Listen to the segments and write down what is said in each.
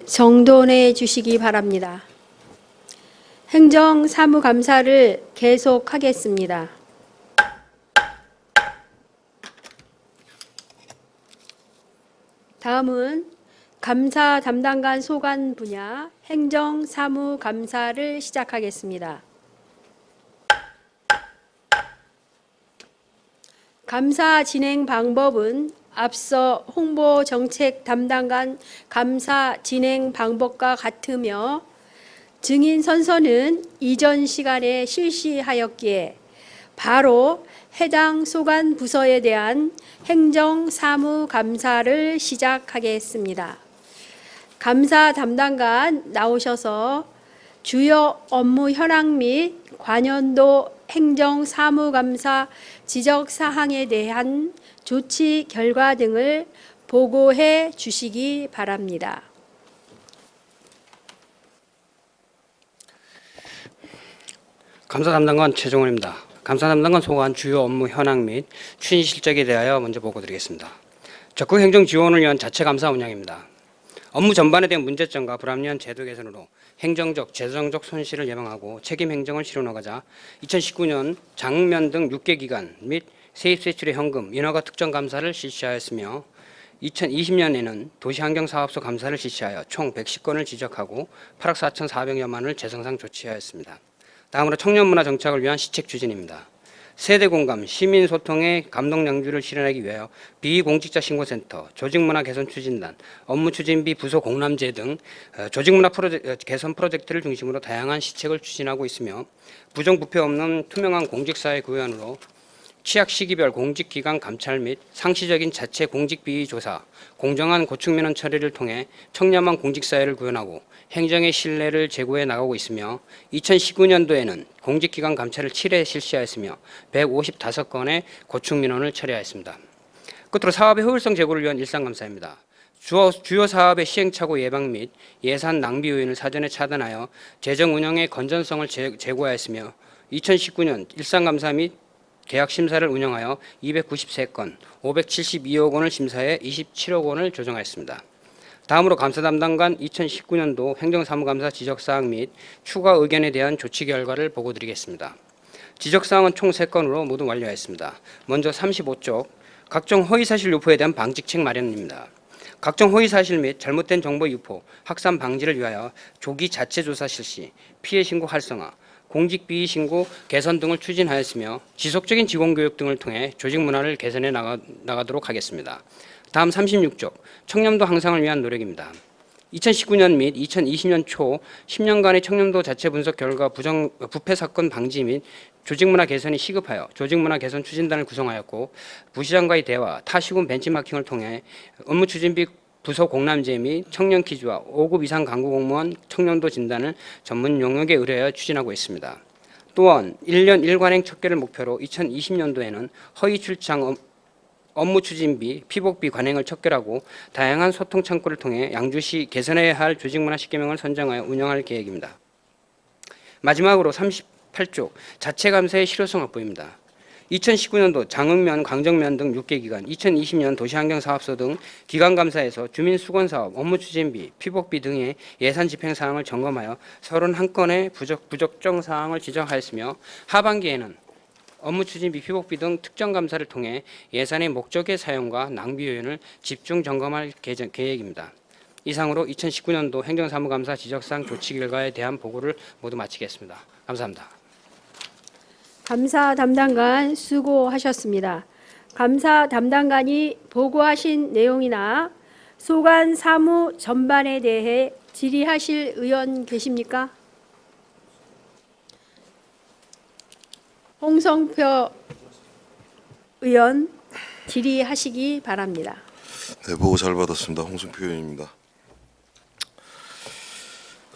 정돈해 주시기 바랍니다. 행정사무감사를 계속하겠습니다. 다음은 감사 담당관 소관 분야 행정사무감사를 시작하겠습니다. 감사 진행 방법은 앞서 홍보정책 담당관 감사 진행 방법과 같으며 증인 선서는 이전 시간에 실시하였기에 바로 해당 소관 부서에 대한 행정사무감사를 시작하겠습니다. 감사 담당관 나오셔서 주요 업무 현황 및 관연도 행정사무감사 지적사항에 대한 조치 결과 등을 보고해 주시기 바랍니다. 감사 담당관 최종원입니다. 감사 담당관 소관 주요 업무 현황 및 추진 실적에 대하여 먼저 보고드리겠습니다. 적극 행정 지원을 위한 자체 감사 운영입니다. 업무 전반에 대한 문제점과 불합리한 제도 개선으로 행정적, 재정적 손실을 예방하고 책임 행정을 실현하고자 2019년 장면 등 6개 기관 및 세입세출의 현금, 인허가 특정 감사를 실시하였으며 2020년에는 도시환경사업소 감사를 실시하여 총 110건을 지적하고 8억 4,400여만 원을 재정상 조치하였습니다. 다음으로 청년문화 정착을 위한 시책 추진입니다. 세대공감, 시민소통의 감독량주를 실현하기 위하여 비공직자신고센터, 조직문화 개선 추진단, 업무추진비 부서 공람제 등 조직문화 개선 프로젝트를 중심으로 다양한 시책을 추진하고 있으며 부정부패 없는 투명한 공직사회 구현으로 취약 시기별 공직기관 감찰 및 상시적인 자체 공직비위 조사, 공정한 고충민원 처리를 통해 청렴한 공직사회를 구현하고 행정의 신뢰를 제고해 나가고 있으며 2019년도에는 공직기관 감찰을 7회 실시하였으며 155건의 고충민원을 처리하였습니다. 끝으로 사업의 효율성 제고를 위한 일상감사입니다. 주요 사업의 시행착오 예방 및 예산 낭비 요인을 사전에 차단하여 재정 운영의 건전성을 제고하였으며 2019년 일상감사 및 계약 심사를 운영하여 293건, 572억 원을 심사해 27억 원을 조정하였습니다. 다음으로 감사 담당관 2019년도 행정사무감사 지적사항 및 추가 의견에 대한 조치 결과를 보고드리겠습니다. 지적사항은 총 3건으로 모두 완료하였습니다. 먼저 35쪽, 각종 허위사실 유포에 대한 방직책 마련입니다. 각종 허위사실 및 잘못된 정보 유포, 확산 방지를 위하여 조기 자체조사 실시, 피해 신고 활성화, 공직비위 신고 개선 등을 추진하였으며 지속적인 직원교육 등을 통해 조직 문화를 개선해 나가도록 하겠습니다. 다음 36쪽, 청렴도 향상을 위한 노력입니다. 2019년 및 2020년 초 10년간의 청렴도 자체 분석 결과 부패 사건 방지 및 조직문화 개선이 시급하여 조직문화 개선 추진단을 구성하였고 부시장과의 대화, 타시군 벤치마킹을 통해 업무 추진비 부서 공람제 및 청년 퀴즈와 5급 이상 간부 공무원 청년도 진단을 전문 영역에 의뢰하여 추진하고 있습니다. 또한 1년 1관행 척결을 목표로 2020년도에는 허위 출장 업무 추진비, 피복비 관행을 척결하고 다양한 소통 창구를 통해 양주시 개선해야 할 조직문화 10개명을 선정하여 운영할 계획입니다. 마지막으로 38쪽 자체감사의 실효성 확보입니다. 2019년도 장흥면, 광정면 등 6개 기관, 2020년 도시환경사업소 등 기관감사에서 주민수건사업, 업무추진비, 피복비 등의 예산 집행사항을 점검하여 31건의 부적정 사항을 지적하였으며 하반기에는 업무추진비, 피복비 등 특정감사를 통해 예산의 목적의 사용과 낭비 요인을 집중 점검할 계획입니다. 이상으로 2019년도 행정사무감사 지적사항 조치 결과에 대한 보고를 모두 마치겠습니다. 감사합니다. 감사 담당관 수고하셨습니다. 감사 담당관이 보고하신 내용이나 소관 사무 전반에 대해 질의하실 의원 계십니까? 홍성표 의원 질의하시기 바랍니다. 네, 보고 잘 받았습니다. 홍승표 의원입니다.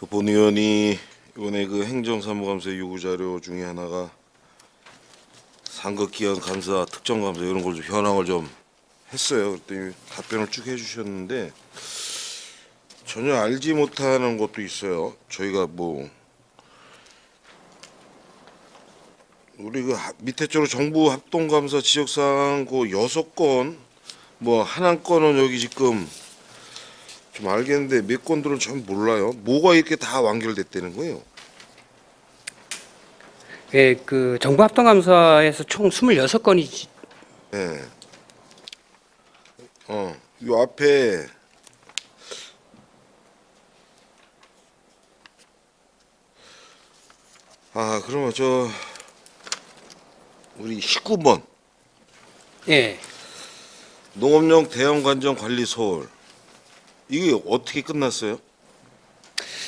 본 의원이 이번에 그 행정사무감사 요구자료 중에 하나가 상급기관 감사, 특정감사 이런 걸 좀 현황을 좀 했어요. 그랬더니 답변을 쭉 해주셨는데 전혀 알지 못하는 것도 있어요. 저희가 뭐 우리 그 밑에 쪽으로 정부 합동감사 지적사항 그 6건 뭐 한 건은 여기 지금 좀 알겠는데 몇 건들은 참 몰라요. 뭐가 이렇게 다 완결됐다는 거예요? 예, 그 정부합동감사에서 총 26건이 예. 요 앞에 그러면 저 우리 19번 예. 농업용 대형관정 관리 소홀 이게 어떻게 끝났어요?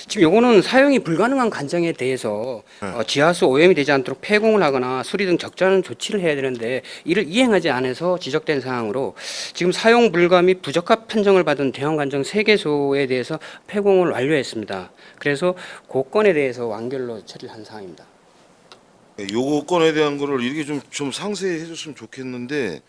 지금 요거는 사용이 불가능한 관정에 대해서 지하수 오염이 되지 않도록 폐공을 하거나 수리 등 적절한 조치를 해야 되는데 이를 이행하지 않아서 지적된 사항으로 지금 사용 불가 및 부적합 판정을 받은 대형 관정 3개소에 대해서 폐공을 완료했습니다. 그래서 그 건에 대해서 완결로 처리를 한 사항입니다. 예, 요거 건에 대한 거를 이렇게 좀 상세히 해줬으면 좋겠는데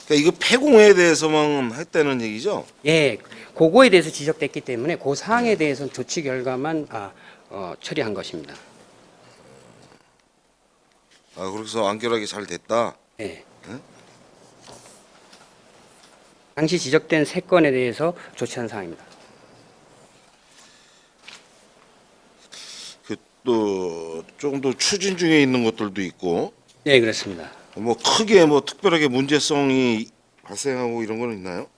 그러니까 이거 폐공에 대해서만 했다는 얘기죠? 예, 그거에 대해서 지적됐기 때문에 그 사항에 대해서는 조치 결과만 처리한 것입니다. 그래서 완결하게 잘 됐다. 예. 응? 당시 지적된 3건에 대해서 조치한 사항입니다. 그 또 조금 더 추진 중에 있는 것들도 있고 예, 그렇습니다. 뭐 크게 뭐 특별하게 문제성이 발생하고 이런 건 있나요?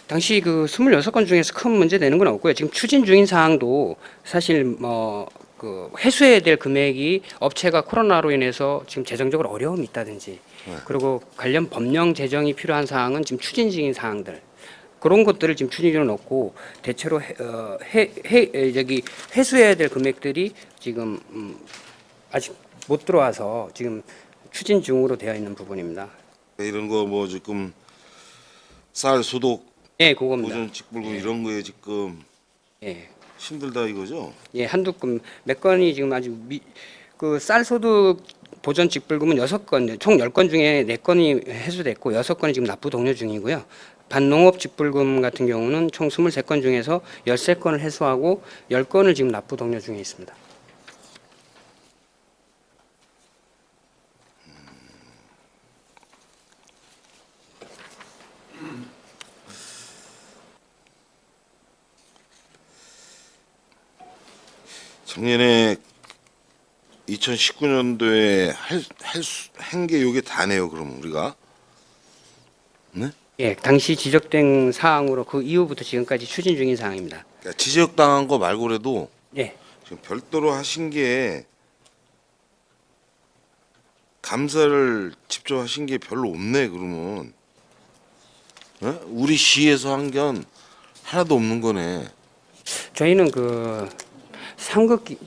당시 그 26건 중에서 큰 문제 되는 건 없고요. 지금 추진 중인 사항도 사실 그 회수해야 될 금액이 업체가 코로나로 인해서 지금 재정적으로 어려움이 있다든지 그리고 관련 법령 제정이 필요한 사항은 지금 추진 중인 사항들 그런 것들을 지금 추진 중에 넣고 대체로 회수해야 될 금액들이 지금 아직 못 들어와서 지금 추진 중으로 되어 있는 부분입니다. 이런 거 뭐 지금 쌀 소독 예, 그겁니다. 보존 직불금 이런 거에 지금 예. 힘들다 이거죠? 예, 한두 건, 몇 건이 지금 아주 그 쌀소득 보전 직불금은 6건, 총 10건 중에 4건이 해소됐고 6건이 지금 납부 독려 중이고요. 반농업 직불금 같은 경우는 총 23건 중에서 13건을 해소하고 10건을 지금 납부 독려 중에 있습니다. 작년에 2019년도에 한 게 요게 다네요. 그럼 우리가 네? 예, 당시 지적된 사항으로 그 이후부터 지금까지 추진 중인 사항입니다. 그러니까 지적당한 거 말고라도 예, 지금 별도로 하신 게 감사를 직접 하신 게 별로 없네. 그러면 우리 시에서 한 건 하나도 없는 거네. 저희는 그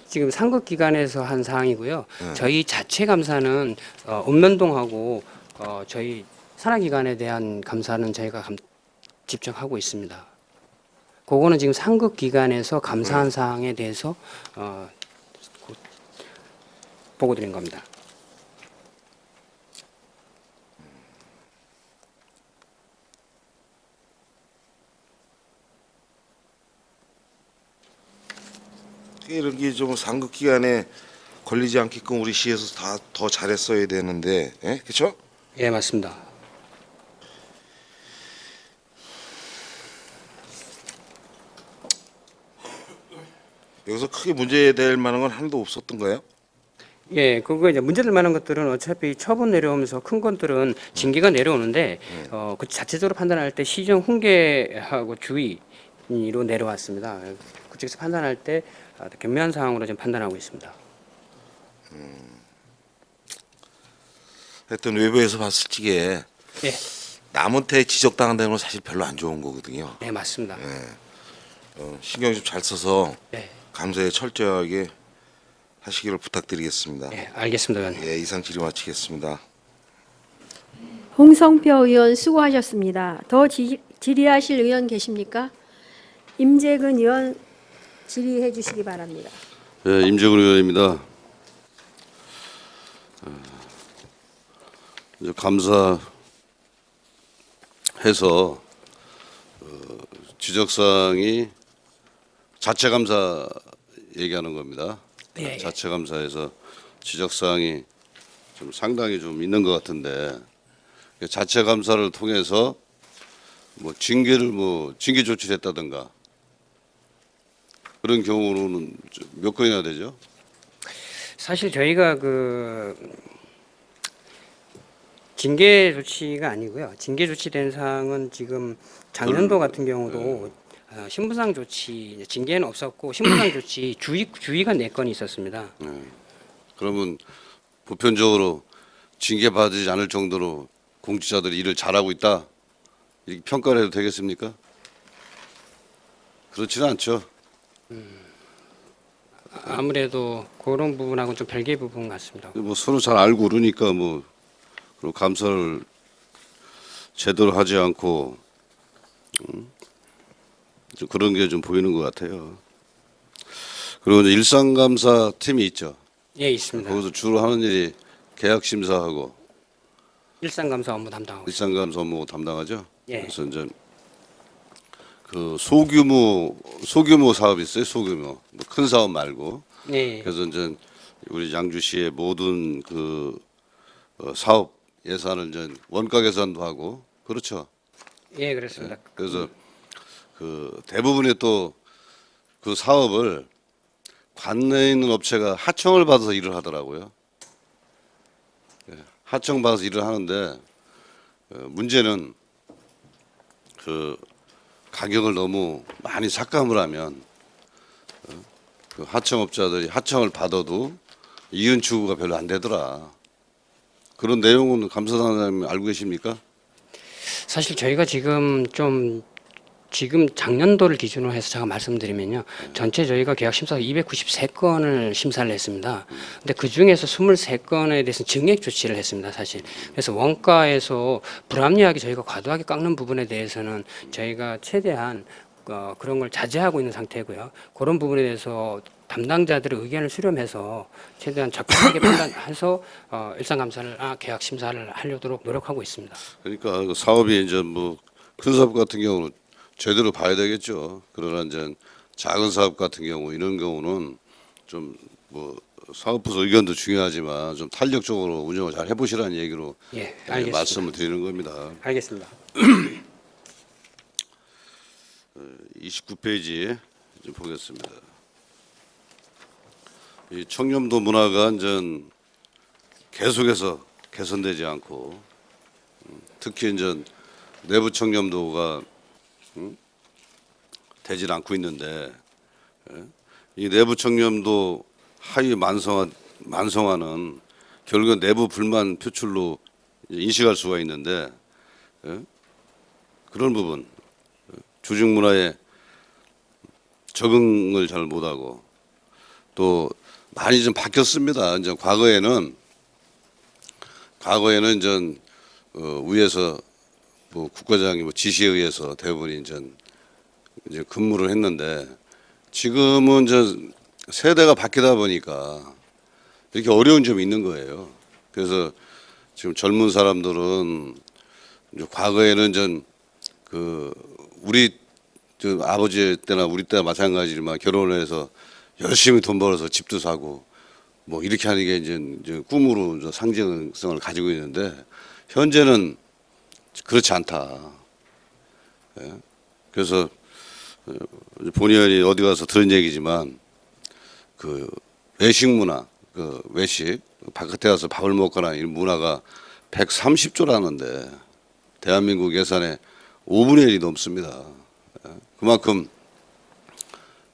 지금 상급 기관에서 한 사항이고요. 저희 자체 감사는 읍면동하고 저희 산하기관에 대한 감사는 저희가 직접 하고 있습니다. 그거는 지금 상급 기관에서 감사한 사항에 대해서 보고 드린 겁니다. 이런 게 좀 상급 기간에 걸리지 않게끔 우리 시에서 다 더 잘했어야 되는데, 그렇죠? 예, 맞습니다. 여기서 크게 문제될 만한 건 하나도 없었던 거예요? 예, 그거 이제 문제될 만한 것들은 어차피 처분 내려오면서 큰 것들은 징계가 내려오는데 그 자체적으로 판단할 때 시정 훈계하고 주의로 내려왔습니다. 그쪽에서 판단할 때 경미한 사항으로 좀 판단하고 있습니다. 하여튼 외부에서 봤을 적에 예, 남한테 지적당한다는 건 사실 별로 안 좋은 거거든요. 네, 맞습니다. 신경 좀 잘 써서 네, 감사에 철저하게 하시기를 부탁드리겠습니다. 예, 알겠습니다, 의원님. 예, 이상 질의 마치겠습니다. 홍성표 의원 수고하셨습니다. 더 질의하실 의원 계십니까? 임재근 의원 질의해 주시기 바랍니다. 네, 임재근 의원입니다. 이제 감사해서 지적사항이 자체 감사 얘기하는 겁니다. 예, 예. 자체 감사에서 지적사항이 좀 상당히 좀 있는 것 같은데 자체 감사를 통해서 뭐 징계 조치를 했다든가 그런 경우는 몇 건이나 되죠? 사실 저희가 그 징계 조치가 아니고요. 징계 조치된 사항은 지금 작년도 같은 경우도 신분상 조치 징계는 없었고 신분상 조치 주의가 4건이 있었습니다. 그러면 보편적으로 징계받지 않을 정도로 공직자들이 일을 잘하고 있다 이렇게 평가를 해도 되겠습니까? 그렇지는 않죠. 아무래도 그런 부분하고는 좀 별개의 부분 같습니다. 뭐 서로 잘 알고 그러니까 뭐 그리고 감사를 제대로 하지 않고 좀 그런 게 좀 보이는 것 같아요. 그리고 이제 일상감사 팀이 있죠. 예, 있습니다. 거기서 주로 하는 일이 계약 심사하고 일상감사 업무 담당하고 있습니다. 일상감사 업무 담당하죠. 예. 그래서 이제 그 소규모 사업이 있어요. 소규모 뭐 큰 사업 말고. 예, 그래서 이제 우리 양주시의 모든 사업 예산을 이제 원가 계산도 하고 그렇죠. 예, 그렇습니다. 그래서 그 대부분의 또 그 사업을 관내에 있는 업체가 하청을 받아서 일을 하더라고요. 예, 하청 받아서 일을 하는데 문제는 그 가격을 너무 많이 삭감을 하면 그 하청업자들이 하청을 받아도 이윤 추구가 별로 안 되더라. 그런 내용은 감사단장님 알고 계십니까? 사실 저희가 지금 작년도를 기준으로 해서 제가 말씀드리면요. 전체 저희가 계약 심사 293건을 심사를 했습니다. 근데 그 중에서 23건에 대해서 증액 조치를 했습니다, 사실. 그래서 원가에서 불합리하게 저희가 과도하게 깎는 부분에 대해서는 저희가 최대한 그런 걸 자제하고 있는 상태고요. 그런 부분에 대해서 담당자들의 의견을 수렴해서 최대한 적극하게 판단해서 일상감사를 계약 심사를 하려도록 노력하고 있습니다. 그러니까 그 사업이 이제 뭐 큰 사업 같은 경우는 제대로 봐야 되겠죠. 그러나 이제 작은 사업 같은 경우 이런 경우는 좀 뭐 사업부서 의견도 중요하지만 좀 탄력적으로 운영을 잘 해보시라는 얘기로 예, 알겠습니다. 말씀을 드리는 겁니다. 알겠습니다. 29페이지 좀 보겠습니다. 이 청렴도 문화가 이제 계속해서 개선되지 않고 특히 이제 내부 청렴도가 되질 않고 있는데 이 내부 청렴도 하위 만성화는 결국은 내부 불만 표출로 인식할 수가 있는데 그런 부분 조직 문화에 적응을 잘 못하고 또 많이 좀 바뀌었습니다. 이제 과거에는 이제 위에서 뭐 국가장이 뭐 지시에 의해서 대부분이 이제 근무를 했는데 지금은 이제 세대가 바뀌다 보니까 이렇게 어려운 점이 있는 거예요. 그래서 지금 젊은 사람들은 이제 과거에는 우리 아버지 때나 우리 때나 마찬가지지만 결혼을 해서 열심히 돈 벌어서 집도 사고 뭐 이렇게 하는 게 이제 꿈으로 이제 상징성을 가지고 있는데 현재는 그렇지 않다. 예? 그래서 본의원이 어디 가서 들은 얘기지만 그 외식 문화, 그 외식 바깥에 가서 밥을 먹거나 이런 문화가 130조라는데 대한민국 예산의 5분의 1이 넘습니다. 예? 그만큼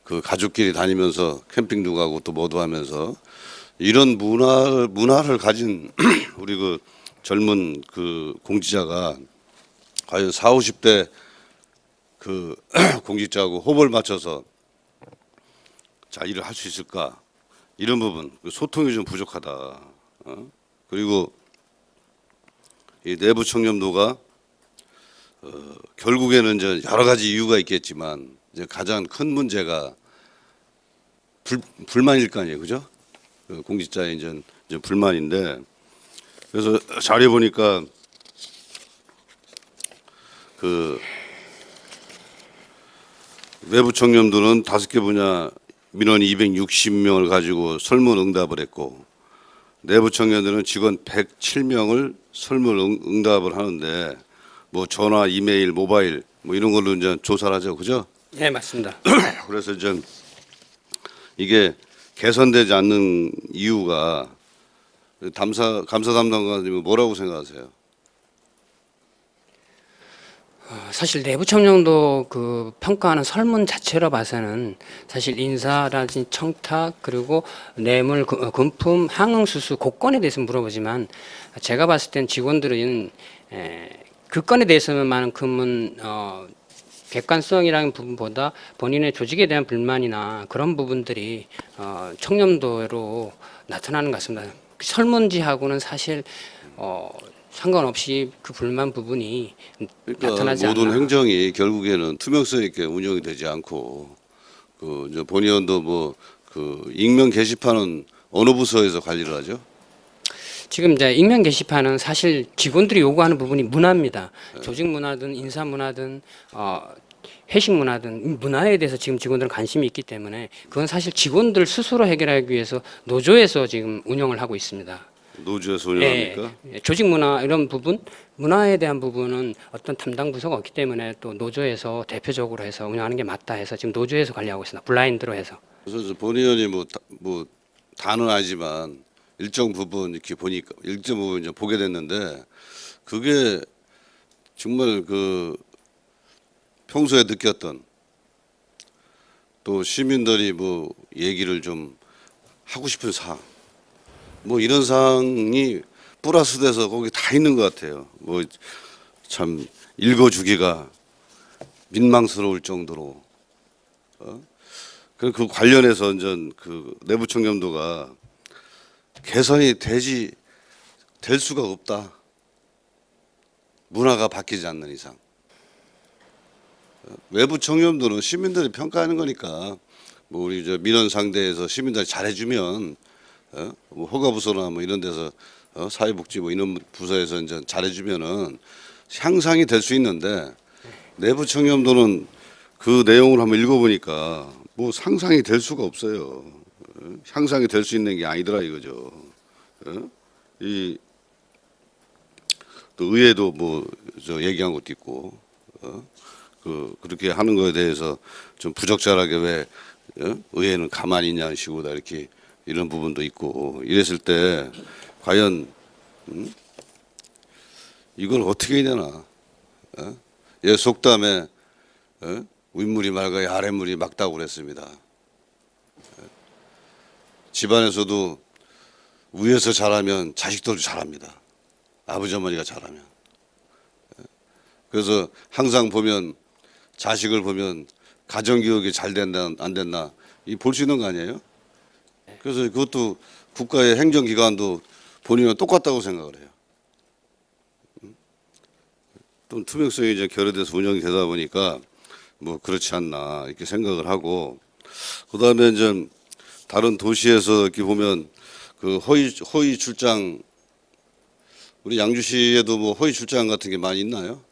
그 가족끼리 다니면서 캠핑도 가고 또 뭐도 하면서 이런 문화를 가진 우리 그 젊은 그 공직자가 과연 40, 50대 그 공직자하고 호흡을 맞춰서 잘 일을 할 수 있을까? 이런 부분 소통이 좀 부족하다. 그리고 이 내부 청렴도가 결국에는 이제 여러 가지 이유가 있겠지만 이제 가장 큰 문제가 불만일 거 아니에요, 그죠? 그 공직자의 이제 불만인데 그래서 자료 보니까 그 외부 청렴도는 5개 분야 민원 260명을 가지고 설문 응답을 했고 내부 청렴도는 직원 107명을 설문 응답을 하는데 뭐 전화, 이메일, 모바일 뭐 이런 걸로 이제 조사를 하죠, 그죠? 예, 맞습니다. 그래서 이제 이게 개선되지 않는 이유가 감사 담당관님은 뭐라고 생각하세요? 사실 내부 청렴도 그 평가하는 설문 자체로 봐서는 사실 인사라든지 청탁 그리고 뇌물, 금품, 항응수수 그건에 대해서 물어보지만 제가 봤을 땐 직원들은 그 건에 대해서만큼은 객관성이라는 부분보다 본인의 조직에 대한 불만이나 그런 부분들이 청렴도로 나타나는 것 같습니다. 설문지하고는 사실 상관없이 그 불만 부분이 그러니까 나타나지 모든 않나. 행정이 결국에는 투명성 있게 운영이 되지 않고 그 이제 본의원도 뭐 그 익명 게시판은 어느 부서에서 관리를 하죠? 지금 이제 익명 게시판은 사실 직원들이 요구하는 부분이 문화입니다. 조직 문화든 인사 문화든 회식 문화든 문화에 대해서 지금 직원들은 관심이 있기 때문에 그건 사실 직원들 스스로 해결하기 위해서 노조에서 지금 운영을 하고 있습니다. 노조에서 운영합니까? 조직 문화 이런 부분, 문화에 대한 부분은 어떤 담당 부서가 없기 때문에 또 노조에서 대표적으로 해서 운영하는 게 맞다 해서 지금 노조에서 관리하고 있습니다. 블라인드로 해서. 그래서 본의원이 뭐 다는 아니지만 일정 부분 이렇게 보니까 일정 부분 이제 보게 됐는데 그게 정말 그 평소에 느꼈던 또 시민들이 뭐 얘기를 좀 하고 싶은 사항 뭐 이런 사항이 플러스돼서 거기 다 있는 것 같아요. 뭐 참 읽어주기가 민망스러울 정도로 그 관련해서 완전 그 내부 청렴도가 개선이 될 수가 없다. 문화가 바뀌지 않는 이상. 외부 청렴도는 시민들이 평가하는 거니까 뭐 우리 저 민원 상대에서 시민들이 잘해주면 뭐 허가부서나 뭐 이런 데서 사회복지 뭐 이런 부서에서 이제 잘해주면은 향상이 될 수 있는데 내부 청렴도는 그 내용을 한번 읽어보니까 뭐 상상이 될 수가 없어요. 향상이 될 수 있는 게 아니더라 이거죠. 이 또 의회도 뭐 저 얘기한 것도 있고 그렇게 하는 거에 대해서 좀 부적절하게 왜 의회는 가만히 있냐는 식으로 다 이렇게 이런 부분도 있고 이랬을 때 과연 이걸 어떻게 해야 되나? 예, 속담에 윗물이 맑아야 아랫물이 맑다고 그랬습니다. 집안에서도 위에서 잘하면 자식들도 잘합니다. 아버지 어머니가 잘하면. 그래서 항상 보면 자식을 보면 가정교육이 잘 된다 안 됐나 이 볼 수 있는 거 아니에요? 그래서 그것도 국가의 행정기관도 본인은 똑같다고 생각을 해요. 또 투명성이 이제 결여돼서 운영이 되다 보니까 뭐 그렇지 않나 이렇게 생각을 하고 그다음에 이제 다른 도시에서 이렇게 보면 그 허위 출장 우리 양주시에도 뭐 허위 출장 같은 게 많이 있나요?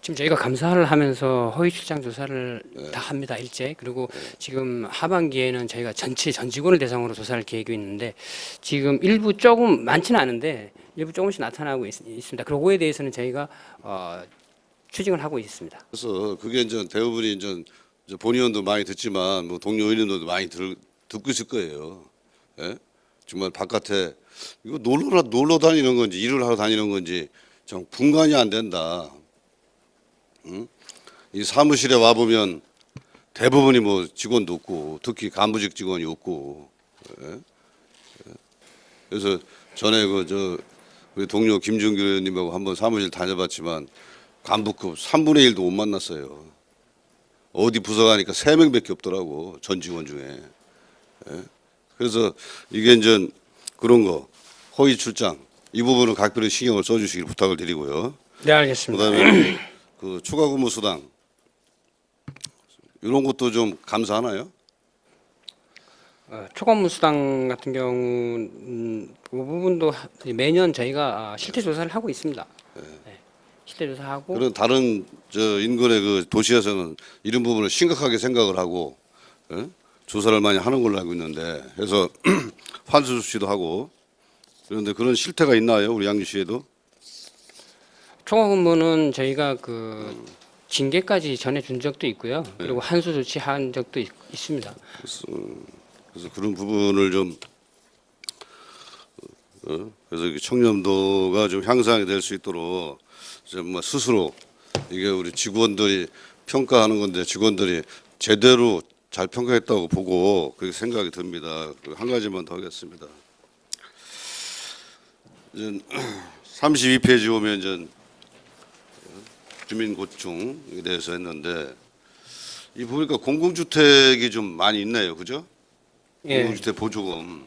지금 저희가 감사를 하면서 허위 출장 조사를 다 합니다. 일제. 그리고 지금 하반기에는 저희가 전체 전 직원을 대상으로 조사를 계획이 있는데 지금 일부 조금 많지는 않은데 일부 조금씩 나타나고 있습니다. 그거에 대해서는 저희가 추징을 하고 있습니다. 그래서 그게 이제 대부분이 이제 본의원도 많이 듣지만 뭐 동료 의원들도 많이 듣고 있을 거예요. 예? 정말 바깥에 이거 놀러 다니는 건지 일을 하러 다니는 건지 좀 분간이 안 된다. 응? 이 사무실에 와 보면 대부분이 뭐 직원도 없고 특히 간부직 직원이 없고. 예? 예. 그래서 전에 우리 동료 김준규 의원님하고 한번 사무실 다녀봤지만 간부급 3분의 1도 못 만났어요. 어디 부서 가니까 3명밖에 없더라고 전 직원 중에. 예? 그래서 이게 이제 그런 거 허위 출장 이 부분은 각별히 신경을 써주시길 부탁을 드리고요. 네, 알겠습니다. 그다음에 그 추가 근무 수당 이런 것도 좀 감사하나요? 초과무 수당 같은 경우는 그 부분도 매년 저희가 실태 조사를 하고 있습니다. 네. 실태 조사하고 그런 다른 저 인근의 그 도시에서는 이런 부분을 심각하게 생각을 하고 예? 조사를 많이 하는 걸로 알고 있는데 해서 환수 수치도 하고 그런데 그런 실태가 있나요? 우리 양주시에도? 초과 근무는 저희가 그 징계까지 전해준 적도 있고요. 그리고 한수 조치한 적도 있습니다. 그래서 그런 부분을 좀 그래서 이렇게 청렴도가 좀 향상이 될 수 있도록 정말 스스로 이게 우리 직원들이 평가하는 건데 직원들이 제대로 잘 평가했다고 보고 그렇게 생각이 듭니다. 그리고 한 가지만 더 하겠습니다. 이제 32페이지 오면 이제 주민 고충에 대해서 했는데 이 보니까 공공주택이 좀 많이 있네요, 그죠? 예. 공공주택 보조금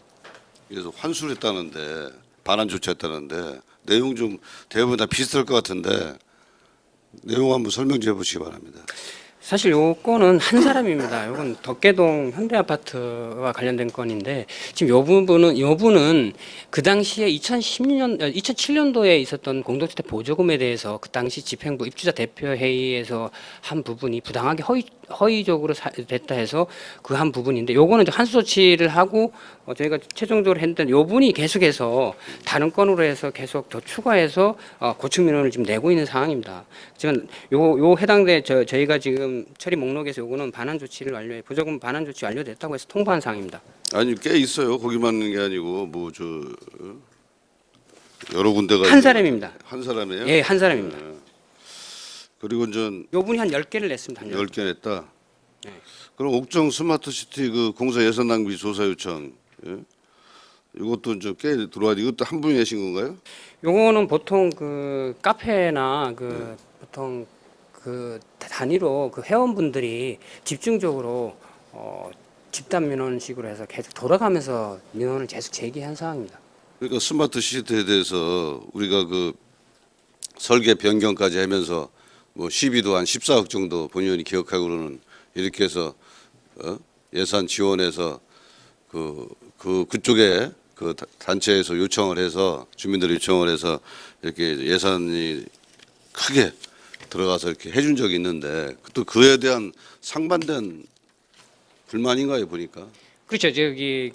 그래서 환수했다는데 반환 조치했다는데 내용 좀 대부분 다 비슷할 것 같은데 내용 한번 설명 좀 해보시기 바랍니다. 사실 요거는 한 사람입니다. 요건 덕계동 현대아파트와 관련된 건인데 지금 요 분은 그 당시에 2007년도에 있었던 공동주택 보조금에 대해서 그 당시 집행부 입주자 대표회의에서 한 부분이 부당하게 허위적으로 됐다 해서 그 한 부분인데 요거는 이제 한수 조치를 하고 저희가 최종적으로 했는데 요 분이 계속해서 다른 건으로 해서 계속 더 추가해서 고충 민원을 지금 내고 있는 상황입니다. 지금 요 해당돼 저희가 지금 처리 목록에서 요거는 반환 조치를 보조금 반환 조치 완료됐다고 해서 통보한 사항입니다. 아니 꽤 있어요. 거기만 있는 게 아니고 뭐 저 여러 군데가 한 사람입니다. 한 사람이에요? 예, 한 사람입니다. 그리고 전 요 분이 한 10개를 냈습니다. 한 10개. 10개 냈다. 네. 그럼 옥정 스마트시티 그 공사 예산 낭비 조사 요청 이것도 좀 꽤 들어와. 이것도 한 분이 내신 건가요? 요거는 보통 그 카페나 그 보통 그 단위로 그 회원분들이 집중적으로 집단 민원식으로 해서 계속 돌아가면서 민원을 계속 제기한 사항입니다. 그러니까 스마트 시티에 대해서 우리가 그 설계 변경까지 하면서 뭐 시비도 한 14억 정도 본의원이 기억하고는 이렇게 해서 예산 지원해서 그쪽에 그 단체에서 요청을 해서 주민들이 요청을 해서 이렇게 예산이 크게 들어가서 이렇게 해준 적이 있는데 또 그에 대한 상반된 불만인가요 보니까? 그렇죠. 저기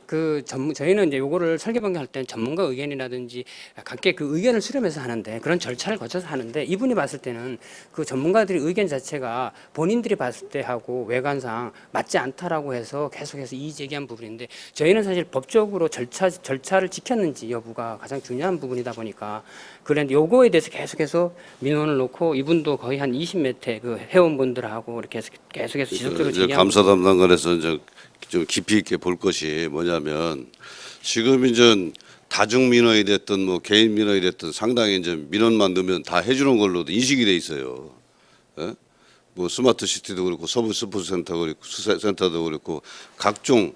저희는 이제 요거를 설계 변경할 때는 전문가 의견이라든지 각계 그 의견을 수렴해서 하는데 그런 절차를 거쳐서 하는데 이분이 봤을 때는 그 전문가들의 의견 자체가 본인들이 봤을 때 하고 외관상 맞지 않다라고 해서 계속해서 이의 제기한 부분인데 저희는 사실 법적으로 절차를 지켰는지 여부가 가장 중요한 부분이다 보니까 그런데 요거에 대해서 계속해서 민원을 놓고 이분도 거의 한 20몇 회 그 회원분들하고 이렇게 계속해서 지속적으로 이제 제기한 감사 담당관에서 이제 좀 깊이 있게 볼 것이 뭐냐면 지금 이제 다중 민원이 됐든 뭐 개인 민원이 됐든 상당히 이제 민원만 넣으면 다 해주는 걸로도 인식이 돼 있어요. 예? 뭐 스마트 시티도 그렇고 서부 스포츠센터도 그렇고 수사센터도 그렇고 각종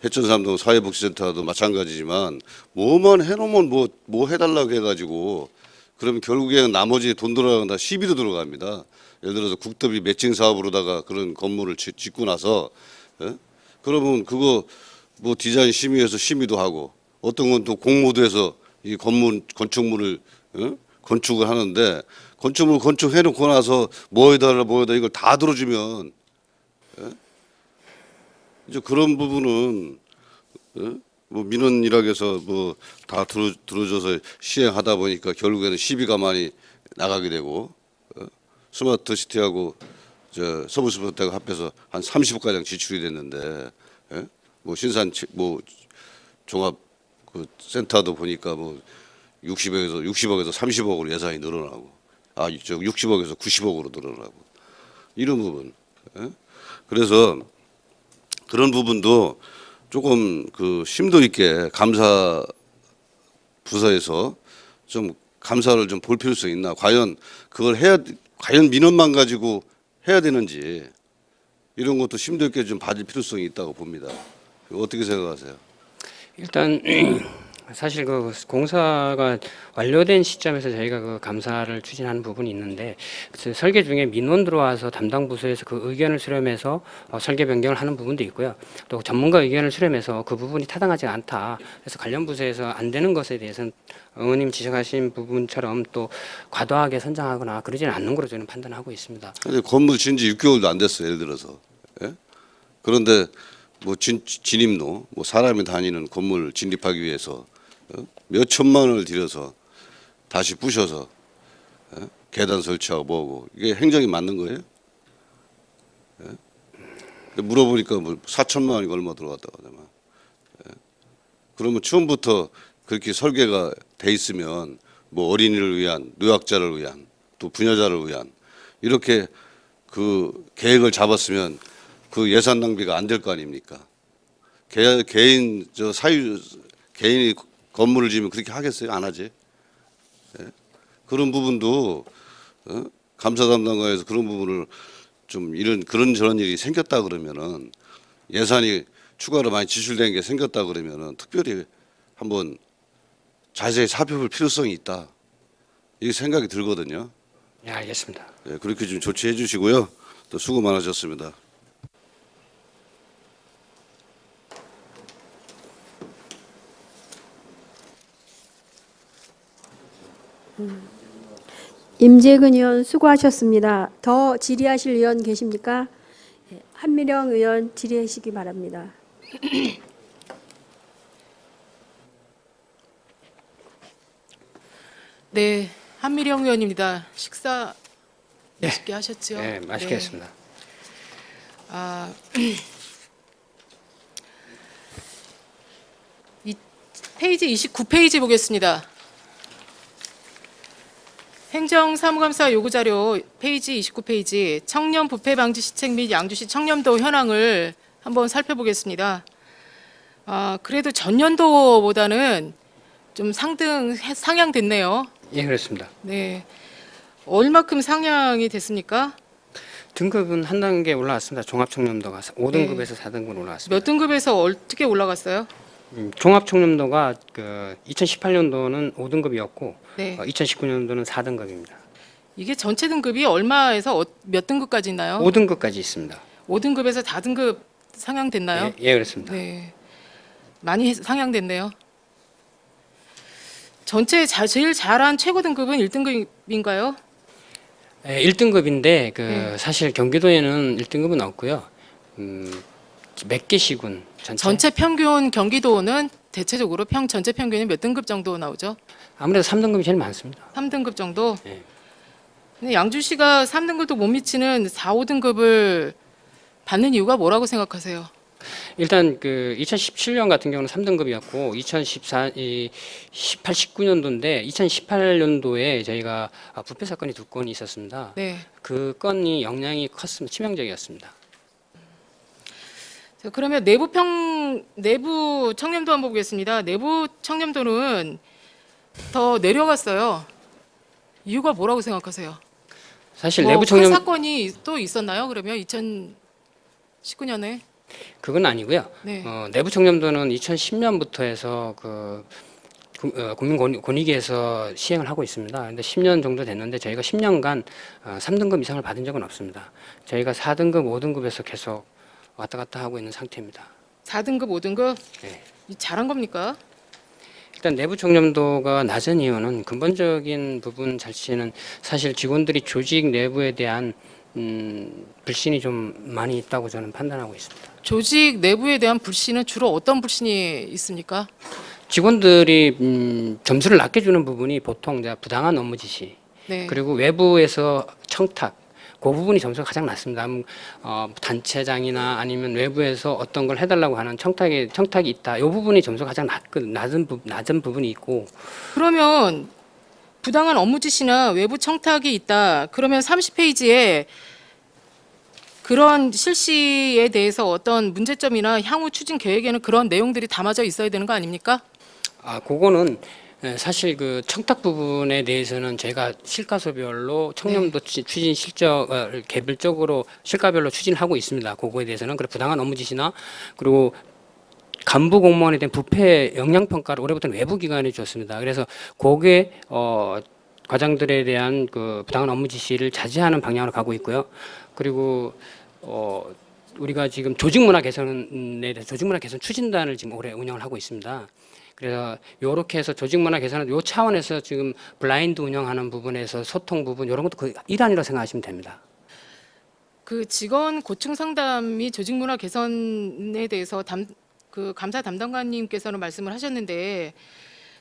해천삼동 사회복지센터도 마찬가지지만 뭐만 해놓으면 뭐 해달라고 해가지고 그러면 결국에는 나머지 돈 들어간다 시비도 들어갑니다. 예를 들어서 국도비 매칭 사업으로다가 그런 건물을 짓고 나서 그러면 그거 뭐 디자인 심의해서 심의도 하고 어떤 건 또 공모도 해서 이 건축물을 건축을 하는데 건축물 건축해놓고 나서 뭐 해달라 이걸 다 들어주면 이제 그런 부분은 뭐 민원이라고 해서 뭐 다 들어줘서 시행하다 보니까 결국에는 시비가 많이 나가게 되고 스마트 시티하고 저 서부 스포츠하고 합해서 한 30억 가량 지출이 됐는데 뭐 신산 뭐 종합 그 센터도 보니까 뭐 60억에서 30억으로 예산이 늘어나고 저 60억에서 90억으로 늘어나고 이런 부분 그래서 그런 부분도 조금 그 심도 있게 감사 부서에서 좀 감사를 좀 볼 필요성이 있나 과연 그걸 과연 민원만 가지고 해야 되는지 이런 것도 심도 있게 좀 봐줄 필요성이 있다고 봅니다. 어떻게 생각하세요? 일단 사실 그 공사가 완료된 시점에서 저희가 그 감사를 추진하는 부분이 있는데 그 설계 중에 민원 들어와서 담당 부서에서 그 의견을 수렴해서 설계 변경을 하는 부분도 있고요. 또 전문가 의견을 수렴해서 그 부분이 타당하지 않다. 그래서 관련 부서에서 안 되는 것에 대해서는 의원님 지적하신 부분처럼 또 과도하게 선정하거나 그러지는 않는 걸로 저는 판단하고 있습니다. 근데 건물 진지 6개월도 안 됐어요. 예를 들어서. 예? 그런데 뭐 진입로, 뭐 사람이 다니는 건물 진입하기 위해서 몇 천만 원을 들여서 다시 부셔서 계단 설치하고 뭐고 이게 행정이 맞는 거예요? 예? 근데 물어보니까 뭐 4천만 원이 얼마 들어갔다고 하더만. 예? 그러면 처음부터 그렇게 설계가 돼 있으면 뭐 어린이를 위한, 노약자를 위한, 또 부녀자를 위한 이렇게 그 계획을 잡았으면 그 예산 낭비가 안 될 거 아닙니까? 개인 저 사유 개인이 건물을 지으면 그렇게 하겠어요? 안 하지. 예? 그런 부분도 감사 담당관에서 그런 부분을 좀 그런 저런 일이 생겼다 그러면은 예산이 추가로 많이 지출된 게 생겼다 그러면은 특별히 한번 자세히 살펴볼 필요성이 있다. 이 생각이 들거든요. 예, 알겠습니다. 예, 그렇게 좀 조치해 주시고요. 또 수고 많으셨습니다. 임재근 의원 수고하셨습니다. 더 질의하실 의원 계십니까? 예, 한미령 의원 질의하시기 바랍니다. 네, 한미령 의원입니다. 식사 맛있게 하셨죠? 네, 맛있게 했습니다. 아, 이 페이지 29페이지 보겠습니다. 행정사무감사 요구자료 페이지 29페이지 청년 부패 방지 시책 및 양주시 청렴도 현황을 한번 살펴보겠습니다. 그래도 전년도보다는 좀 상향됐네요. 예, 그렇습니다. 네, 얼마큼 상향이 됐습니까? 등급은 한 단계 올라왔습니다. 종합청렴도가 5등급에서 4등급으로 올라왔습니다. 몇 등급에서 어떻게 올라갔어요? 종합청렴도가 그 2018년도는 5등급이었고 네. 2019년도는 4등급입니다. 이게 전체 등급이 얼마에서 몇 등급까지 있나요? 5등급까지 있습니다. 5등급에서 4등급 상향됐나요? 예, 그렇습니다. 네, 많이 상향됐네요. 전체 제일 잘한 최고 등급은 1등급인가요? 예, 1등급인데 그 네. 사실 경기도에는 1등급은 없고요. 몇 개 시군 전체 평균 경기도는 대체적으로 전체 평균이 몇 등급 정도 나오죠? 아무래도 3등급이 제일 많습니다. 3등급 정도? 네. 근데 양주시가 3등급도 못 미치는 4, 5등급을 받는 이유가 뭐라고 생각하세요? 일단 그 2017년 같은 경우는 3등급이었고 2018, 19년도인데 2018년도에 저희가 부패 사건이 2건이 있었습니다. 네. 그 건이 영향이 컸습니다. 치명적이었습니다. 자, 그러면 내부 청렴도 한번 보겠습니다. 내부 청렴도는 더 내려갔어요. 이유가 뭐라고 생각하세요? 사실 뭐 내부 큰 청렴 사건이 또 있었나요? 그러면 2019년에 그건 아니고요. 네. 내부 청렴도는 2010년부터 해서 그 국민권익위에서 시행을 하고 있습니다. 그런데 10년 정도 됐는데 저희가 10년간 3등급 이상을 받은 적은 없습니다. 저희가 4등급, 5등급에서 계속 왔다 갔다 하고 있는 상태입니다. 4등급, 5등급 네. 잘한 겁니까? 일단 내부 청렴도가 낮은 이유는 근본적인 부분 자체는 사실 직원들이 조직 내부에 대한 불신이 좀 많이 있다고 저는 판단하고 있습니다. 조직 내부에 대한 불신은 주로 어떤 불신이 있습니까? 직원들이 점수를 낮게 주는 부분이 보통 이제 부당한 업무 지시, 네. 그리고 외부에서 청탁, 그 부분이 점수가 가장 낮습니다. 단체장이나 아니면 외부에서 어떤 걸 해달라고 하는 청탁이 있다. 이 부분이 점수가 가장 낮은 부분이 있고. 그러면 부당한 업무 지시나 외부 청탁이 있다. 그러면 30페이지에 그런 실시에 대해서 어떤 문제점이나 향후 추진 계획에는 그런 내용들이 담아져 있어야 되는 거 아닙니까? 그거는 사실 그 청탁 부분에 대해서는 제가 실과소별로 청렴도 추진 실적을 개별적으로 실과별로 추진하고 있습니다. 그거에 대해서는 그리고 부당한 업무 지시나 그리고 간부 공무원에 대한 부패 영향 평가를 올해부터는 외부 기관이 줬습니다. 그래서 거기에 과장들에 대한 그 부당한 업무 지시를 자제하는 방향으로 가고 있고요. 그리고 우리가 지금 조직 문화 개선에 대해서 조직 문화 개선 추진단을 지금 올해 운영을 하고 있습니다. 그래서 이렇게 해서 조직 문화 개선은 요 차원에서 지금 블라인드 운영하는 부분에서 소통 부분 이런 것도 그 일환이라고 생각하시면 됩니다. 그 직원 고충 상담이 조직 문화 개선에 대해서 그 감사 담당관님께서는 말씀을 하셨는데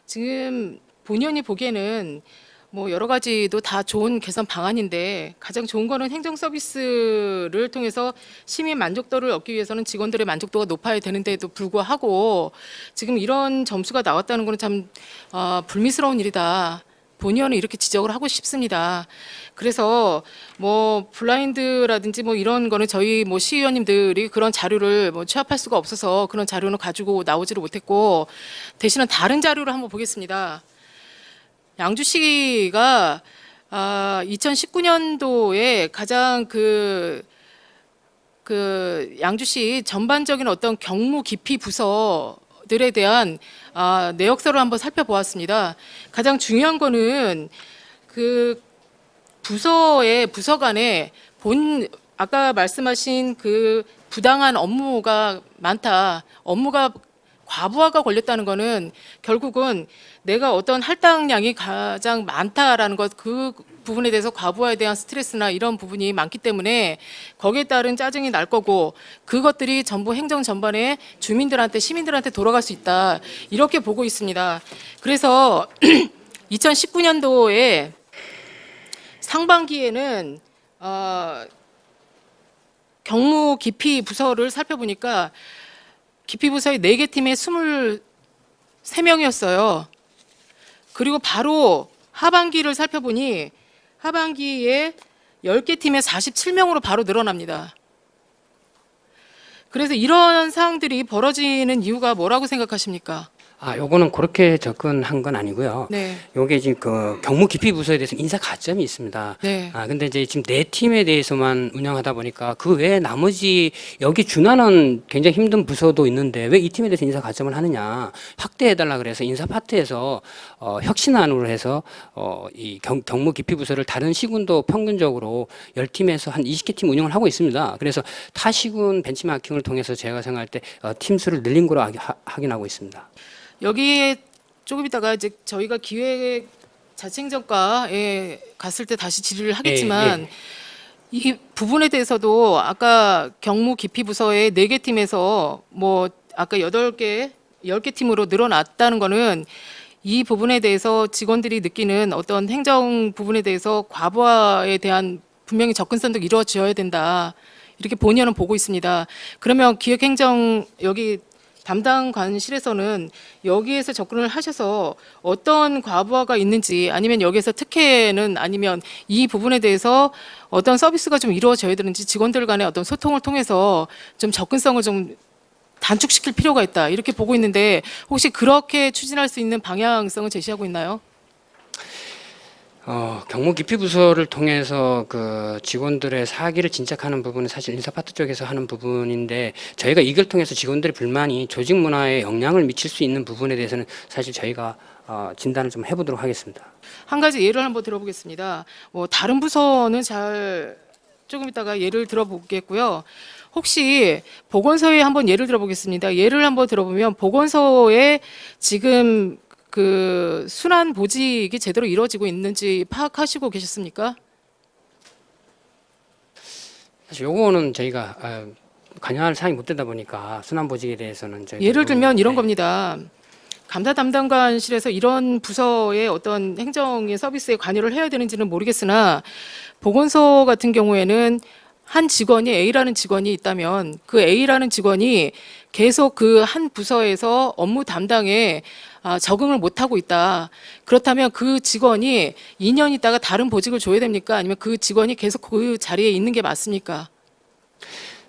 지금 본연이 보기에는 뭐 여러 가지도 다 좋은 개선 방안인데 가장 좋은 거는 행정 서비스를 통해서 시민 만족도를 얻기 위해서는 직원들의 만족도가 높아야 되는데도 불구하고 지금 이런 점수가 나왔다는 거는 참 불미스러운 일이다. 본의원은 이렇게 지적을 하고 싶습니다. 그래서 뭐 블라인드라든지 뭐 이런 거는 저희 뭐 시의원님들이 그런 자료를 뭐 취합할 수가 없어서 그런 자료는 가지고 나오지를 못했고 대신은 다른 자료를 한번 보겠습니다. 양주시가 2019년도에 가장 그 양주시 전반적인 어떤 경무 기피 부서들에 대한 내역서를 한번 살펴보았습니다. 가장 중요한 거는 그 부서 간에 아까 말씀하신 그 부당한 업무가 많다. 업무가 과부하가 걸렸다는 거는 결국은 내가 어떤 할당량이 가장 많다라는 것, 그 부분에 대해서 과부하에 대한 스트레스나 이런 부분이 많기 때문에 거기에 따른 짜증이 날 거고 그것들이 전부 행정 전반에 주민들한테 시민들한테 돌아갈 수 있다. 이렇게 보고 있습니다. 그래서 2019년도에 상반기에는 경무 기피 부서를 살펴보니까 기피 부서의 4개 팀에 23명이었어요. 그리고 바로 하반기를 살펴보니 하반기에 10개 팀에 47명으로 바로 늘어납니다. 그래서 이런 상황들이 벌어지는 이유가 뭐라고 생각하십니까? 요거는 그렇게 접근한 건 아니고요. 네. 요게 지금 그 경무 기피 부서에 대해서 인사 가점이 있습니다. 네. 근데 이제 지금 4팀에 대해서만 운영하다 보니까 그 외에 나머지 여기 준하는 굉장히 힘든 부서도 있는데 왜 이 팀에 대해서 인사 가점을 하느냐. 확대해달라 그래서 인사 파트에서 혁신안으로 해서 이 경무 기피 부서를 다른 시군도 평균적으로 10팀에서 한 20개 팀 운영을 하고 있습니다. 그래서 타 시군 벤치마킹을 통해서 제가 생각할 때 팀 수를 늘린 거로 확인하고 있습니다. 여기에 조금 있다가 이제 저희가 기획 자치행정과에 갔을 때 다시 질의를 하겠지만 이 부분에 대해서도 아까 경무 기피 부서의 4개 팀에서 뭐 아까 10개 팀으로 늘어났다는 거는 이 부분에 대해서 직원들이 느끼는 어떤 행정 부분에 대해서 과부하에 대한 분명히 접근성도 이루어져야 된다. 이렇게 본의원은 보고 있습니다. 그러면 기획행정 여기 담당 관실에서는 여기에서 접근을 하셔서 어떤 과부하가 있는지 아니면 여기에서 특혜는 아니면 이 부분에 대해서 어떤 서비스가 좀 이루어져야 되는지 직원들 간의 어떤 소통을 통해서 좀 접근성을 좀 단축시킬 필요가 있다. 이렇게 보고 있는데 혹시 그렇게 추진할 수 있는 방향성을 제시하고 있나요? 경무 기피 부서를 통해서 그 직원들의 사기를 진작하는 부분은 사실 인사 파트 쪽에서 하는 부분인데 저희가 이걸 통해서 직원들의 불만이 조직 문화에 영향을 미칠 수 있는 부분에 대해서는 사실 저희가 진단을 좀 해보도록 하겠습니다. 한 가지 예를 한번 들어보겠습니다. 뭐 다른 부서는 잘 조금 이따가 예를 들어보겠고요. 혹시 보건소에 한번 예를 들어보겠습니다. 예를 한번 들어보면 보건소에 지금 그 순환 보직이 제대로 이루어지고 있는지 파악하시고 계셨습니까? 사실 요거는 저희가 관여할 사항이 못 되다 보니까 순환 보직에 대해서는 예를 들면 이런 네. 겁니다. 감사 담당관실에서 이런 부서의 어떤 행정의 서비스에 관여를 해야 되는지는 모르겠으나 보건소 같은 경우에는 한 직원이 A라는 직원이 있다면 그 A라는 직원이 계속 그 한 부서에서 업무 담당에 적응을 못하고 있다. 그렇다면 그 직원이 2년 있다가 다른 보직을 줘야 됩니까? 아니면 그 직원이 계속 그 자리에 있는 게 맞습니까?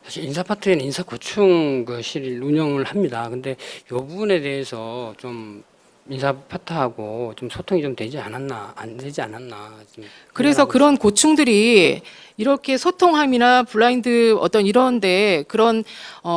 사실 인사 파트에는 인사 고충 그 실 운영을 합니다. 근데 이 부분에 대해서 좀 인사 파트하고 좀 소통이 좀 되지 않았나 안 되지 않았나. 좀 그래서 그런 고충들이 이렇게 소통함이나 블라인드 어떤 이런데 그런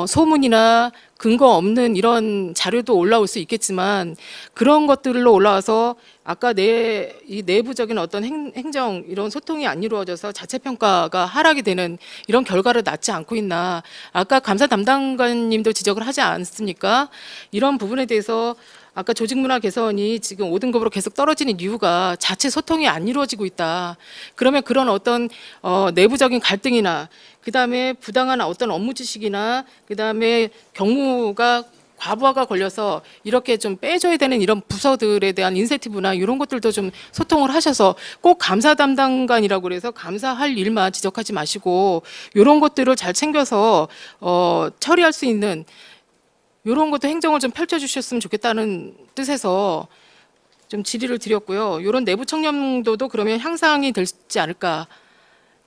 소문이나 근거 없는 이런 자료도 올라올 수 있겠지만 그런 것들로 올라와서 아까 이 내부적인 어떤 행정 이런 소통이 안 이루어져서 자체 평가가 하락이 되는 이런 결과를 낳지 않고 있나. 아까 감사 담당관님도 지적을 하지 않습니까? 이런 부분에 대해서 아까 조직문화 개선이 지금 5등급으로 계속 떨어지는 이유가 자체 소통이 안 이루어지고 있다. 그러면 그런 어떤 내부적인 갈등이나 그다음에 부당한 어떤 업무 지식이나 그다음에 경무가 과부하가 걸려서 이렇게 좀 빼줘야 되는 이런 부서들에 대한 인센티브나 이런 것들도 좀 소통을 하셔서 꼭 감사 담당관이라고 그래서 감사할 일만 지적하지 마시고 이런 것들을 잘 챙겨서 처리할 수 있는 이런 것도 행정을 좀 펼쳐주셨으면 좋겠다는 뜻에서 좀 질의를 드렸고요. 이런 내부 청렴도도 그러면 향상이 되지 않을까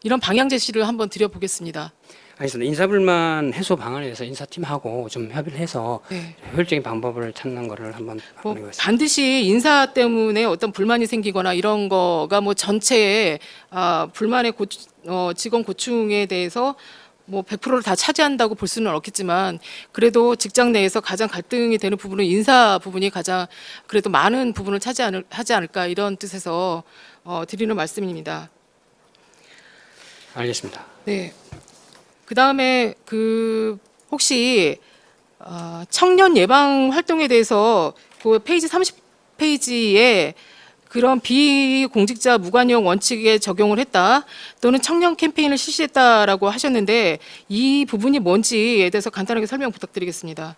이런 방향 제시를 한번 드려보겠습니다. 알겠습니다. 인사불만 해소 방안에 대해서 인사팀하고 좀 협의를 해서 네. 효율적인 방법을 찾는 거를 한번 뭐 해보겠습니다. 반드시 인사 때문에 어떤 불만이 생기거나 이런 거가 뭐 전체의 불만의 직원 고충에 대해서 뭐 100%를 다 차지한다고 볼 수는 없겠지만 그래도 직장 내에서 가장 갈등이 되는 부분은 인사 부분이 가장 그래도 많은 부분을 하지 않을까 이런 뜻에서 드리는 말씀입니다. 알겠습니다. 네. 그 다음에 혹시 청년 예방 활동에 대해서 그 페이지 30페이지에 그런 비공직자 무관용 원칙에 적용을 했다 또는 청년 캠페인을 실시했다라고 하셨는데 이 부분이 뭔지에 대해서 간단하게 설명 부탁드리겠습니다.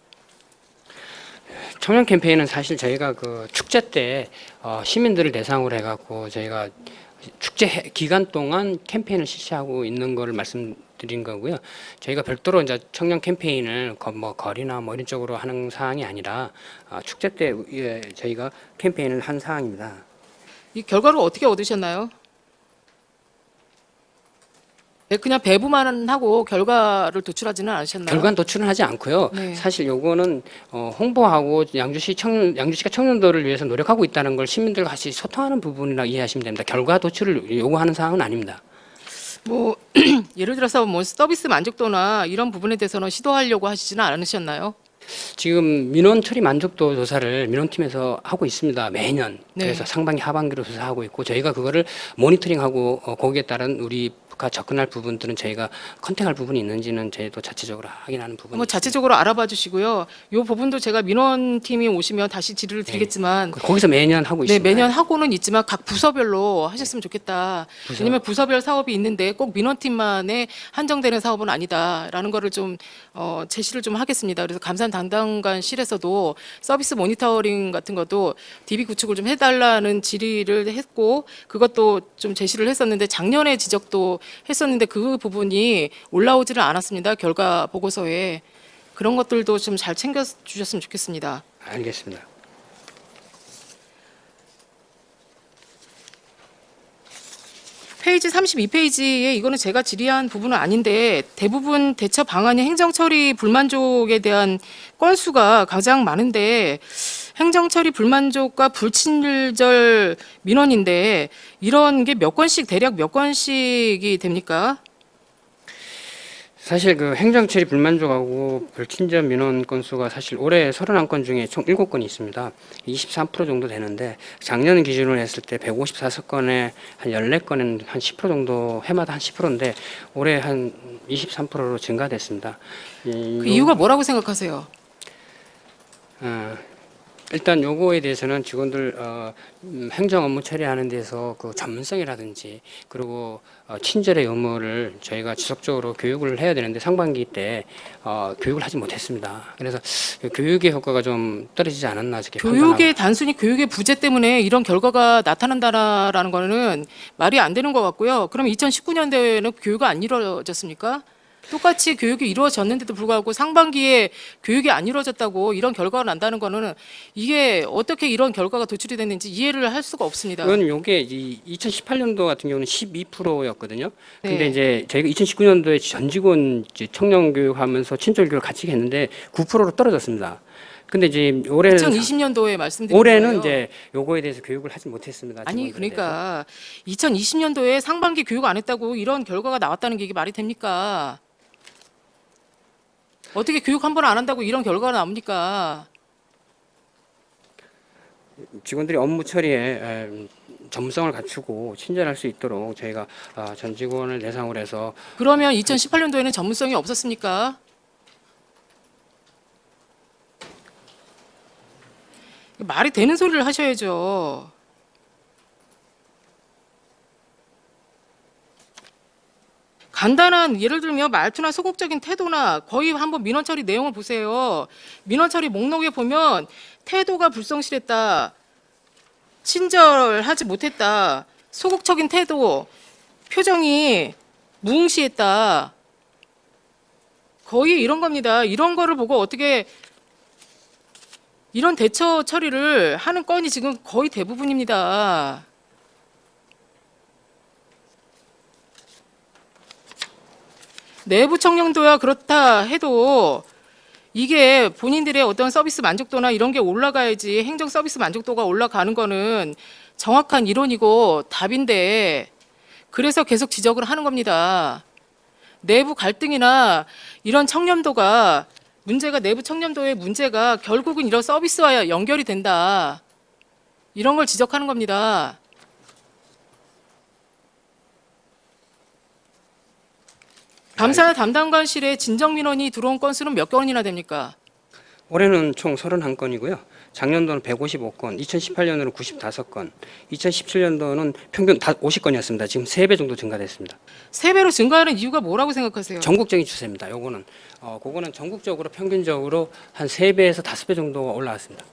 청년 캠페인은 사실 저희가 그 축제 때 시민들을 대상으로 해갖고 저희가 축제 기간 동안 캠페인을 실시하고 있는 거를 말씀드린 거고요. 저희가 별도로 이제 청년 캠페인을 뭐 거리나 뭐 이런 쪽으로 하는 사항이 아니라 축제 때 저희가 캠페인을 한 사항입니다. 이 결과를 어떻게 얻으셨나요? 네, 그냥 배부만 하고 결과를 도출하지는 않으셨나요? 결과는 도출은 하지 않고요. 네. 사실 요거는 홍보하고 양주시가 청년도를 위해서 노력하고 있다는 걸 시민들과 같이 소통하는 부분이라 이해하시면 됩니다. 결과 도출을 요구하는 사항은 아닙니다. 뭐 예를 들어서 뭐 서비스 만족도나 이런 부분에 대해서는 시도하려고 하시지는 않으셨나요? 지금 민원 처리 만족도 조사를 민원팀에서 하고 있습니다. 매년. 네. 그래서 상반기 하반기로 조사하고 있고 저희가 그거를 모니터링하고 거기에 따른 우리가 접근할 부분들은 저희가 컨택할 부분이 있는지는 저희도 자체적으로 확인하는 부분이 뭐 자체적으로 알아봐 주시고요. 이 부분도 제가 민원팀이 오시면 다시 질의를 드리겠지만 있습니다. 거기서 매년 하고 네, 있습니다. 매년 하고는 있지만 각 부서별로 하셨으면 좋겠다. 왜냐면 부서별 사업이 있는데 꼭 민원팀만에 한정되는 사업은 아니다라는 거를 좀 제시를 좀 하겠습니다. 그래서 감사 담당관실에서도 서비스 모니터링 같은 것도 DB 구축을 좀 해달라는 질의를 했고 그것도 좀 제시를 했었는데 작년에 지적도 했었는데 그 부분이 올라오지를 않았습니다. 결과 보고서에 그런 것들도 좀 잘 챙겨 주셨으면 좋겠습니다. 알겠습니다. 페이지 32페이지에 이거는 제가 질의한 부분은 아닌데 대부분 대처 방안이 행정처리 불만족에 대한 건수가 가장 많은데 행정처리 불만족과 불친절 민원인데 이런 게 몇 건씩 대략 몇 건씩이 됩니까? 사실 그 행정처리 불만족하고 불친절 민원 건수가 사실 올해 31건 중에 총 7건이 있습니다. 23% 정도 되는데 작년 기준으로 했을 때 154건에 한 14건은 한 10% 정도 해마다 한 10%인데 올해 한 23%로 증가됐습니다. 그 이유가 뭐라고 생각하세요? 일단 요거에 대해서는 직원들 행정 업무 처리하는 데서 그 전문성이라든지 그리고 친절의 의무를 저희가 지속적으로 교육을 해야 되는데 상반기 때 교육을 하지 못했습니다. 그래서 그 교육의 효과가 좀 떨어지지 않았나 이렇게 교육의 단순히 교육의 부재 때문에 이런 결과가 나타난다라는 거는 말이 안 되는 것 같고요. 그럼 2019년도에는 교육이 안 이루어졌습니까? 똑같이 교육이 이루어졌는데도 불구하고 상반기에 교육이 안 이루어졌다고 이런 결과가 난다는 거는 이게 어떻게 이런 결과가 도출이 됐는지 이해를 할 수가 없습니다. 그건 요게 이 2018년도 같은 경우는 12%였거든요. 근데 네. 이제 저희가 2019년도에 전 직원 이제 청년 교육하면서 친절 교육 같이 했는데 9%로 떨어졌습니다. 근데 이제 올해는 2020년도에 말씀드린 올해는 거예요. 이제 요거에 대해서 교육을 하지 못했습니다. 아니 직원들에 대해서. 그러니까 2020년도에 상반기 교육 안 했다고 이런 결과가 나왔다는 게 이게 말이 됩니까? 어떻게 교육 한 번 안 한다고 이런 결과가 나옵니까? 직원들이 업무 처리에 전문성을 갖추고 친절할 수 있도록 저희가 전 직원을 대상으로 해서 그러면 2018년도에는 전문성이 없었습니까? 말이 되는 소리를 하셔야죠. 간단한 예를 들면 말투나 소극적인 태도나 거의 한번 민원 처리 내용을 보세요. 민원 처리 목록에 보면 태도가 불성실했다, 친절하지 못했다, 소극적인 태도, 표정이 무응시했다. 거의 이런 겁니다. 이런 거를 보고 어떻게 이런 대처 처리를 하는 건이 지금 거의 대부분입니다. 내부 청렴도야 그렇다 해도 이게 본인들의 어떤 서비스 만족도나 이런 게 올라가야지 행정 서비스 만족도가 올라가는 거는 정확한 이론이고 답인데 그래서 계속 지적을 하는 겁니다. 내부 갈등이나 이런 청렴도가 문제가 내부 청렴도의 문제가 결국은 이런 서비스와 연결이 된다. 이런 걸 지적하는 겁니다. 감사 담당관실에 진정민원이 들어온 건수는 몇 건이나 됩니까? 올해는 총 31건이고요. 작년도는 155건, 2018년도는 95건, 2017년도는 평균 다 50건이었습니다. 지금 3배 정도 증가됐습니다. 3배로 증가하는 이유가 뭐라고 생각하세요? 전국적인 추세입니다. 요거는 그거는 전국적으로 평균적으로 한 3배에서 5배 정도가 올라왔습니다.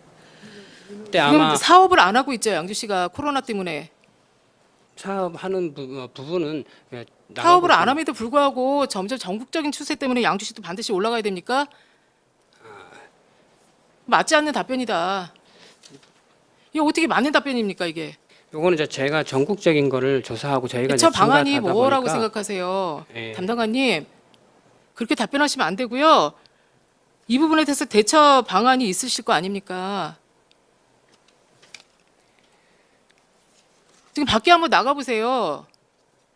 그때 지금 아마 사업을 안 하고 있죠, 양주시가 코로나 때문에. 사업하는 부분은 사업을 안 함에도 불구하고 점점 전국적인 추세 때문에 양주시도 반드시 올라가야 됩니까? 맞지 않는 답변이다. 이게 어떻게 맞는 답변입니까, 이게? 요거는 이제 제가 전국적인 거를 조사하고 저희가 대처 이제 방안이 지구가 뭐라고 가다 보니까 생각하세요? 예. 담당관님, 그렇게 답변하시면 안 되고요. 이 부분에 대해서 대처 방안이 있으실 거 아닙니까? 지금 밖에 한번 나가보세요.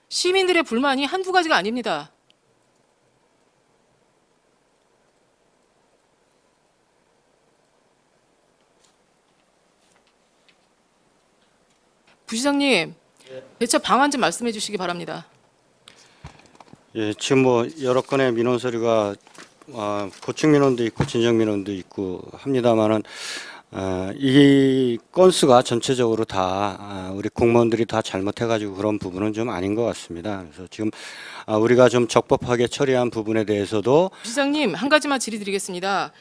시민들의 불만이 한두 가지가 아닙니다. 부시장님, 대처 방안 좀 말씀해 주시기 바랍니다. 예, 지금 뭐 여러 건의 민원 서류가 고충 민원도 있고 진정 민원도 있고 합니다만은 이 건수가 전체적으로 다 우리 공무원들이 다 잘못해가지고 그런 부분은 좀 아닌 것 같습니다. 그래서 지금 우리가 좀 적법하게 처리한 부분에 대해서도 부시장님, 한 가지만 질의드리겠습니다.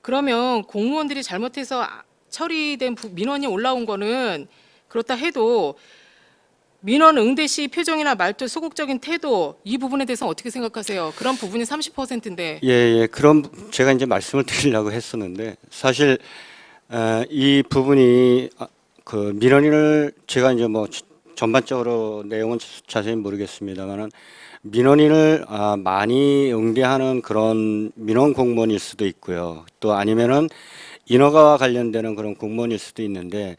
그러면 공무원들이 잘못해서 처리된 민원이 올라온 거는 그렇다 해도 민원 응대 시 표정이나 말투, 소극적인 태도 이 부분에 대해서 어떻게 생각하세요? 그런 부분이 30%인데. 예, 그런 제가 이제 말씀을 드리려고 했었는데 사실 이 부분이 그 민원인을 제가 이제 뭐 전반적으로 내용은 자세히 모르겠습니다만은 민원인을 많이 응대하는 그런 민원 공무원일 수도 있고요. 또 아니면은 인허가와 관련되는 그런 공무원일 수도 있는데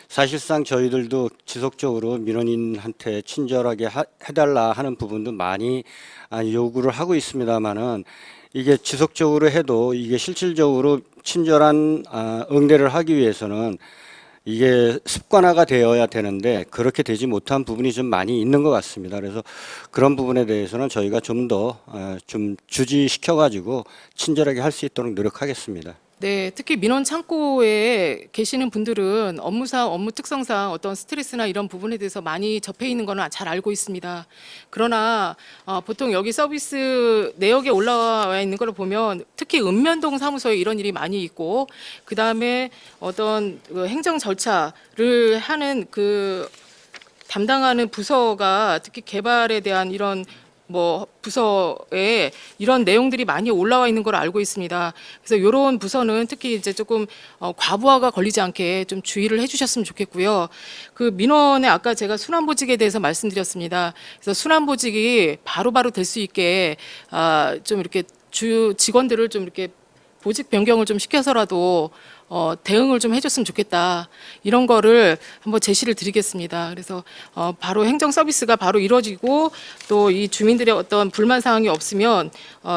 사실상 저희들도 지속적으로 민원인한테 친절하게 해달라 하는 부분도 많이 요구를 하고 있습니다만은 이게 지속적으로 해도 이게 실질적으로 친절한 응대를 하기 위해서는 이게 습관화가 되어야 되는데 그렇게 되지 못한 부분이 좀 많이 있는 것 같습니다. 그래서 그런 부분에 대해서는 저희가 좀 더 좀 주지시켜 가지고 친절하게 할 수 있도록 노력하겠습니다. 네, 특히 민원 창구에 계시는 분들은 업무상, 업무 특성상 어떤 스트레스나 이런 부분에 대해서 많이 접해 있는 거는 잘 알고 있습니다. 그러나 보통 여기 서비스 내역에 올라와 있는 걸 보면 특히 읍면동 사무소에 이런 일이 많이 있고 그 다음에 어떤 그 행정 절차를 하는 그 담당하는 부서가 특히 개발에 대한 이런 뭐 부서에 이런 내용들이 많이 올라와 있는 걸 알고 있습니다. 그래서 이런 부서는 특히 이제 조금 과부하가 걸리지 않게 좀 주의를 해주셨으면 좋겠고요. 그 민원에 아까 제가 순환보직에 대해서 말씀드렸습니다. 그래서 순환보직이 바로바로 될 수 있게 좀 이렇게 주 직원들을 좀 이렇게 보직 변경을 좀 시켜서라도 대응을 좀 해줬으면 좋겠다. 이런 거를 한번 제시를 드리겠습니다. 그래서 바로 행정 서비스가 바로 이루어지고 또 이 주민들의 어떤 불만 사항이 없으면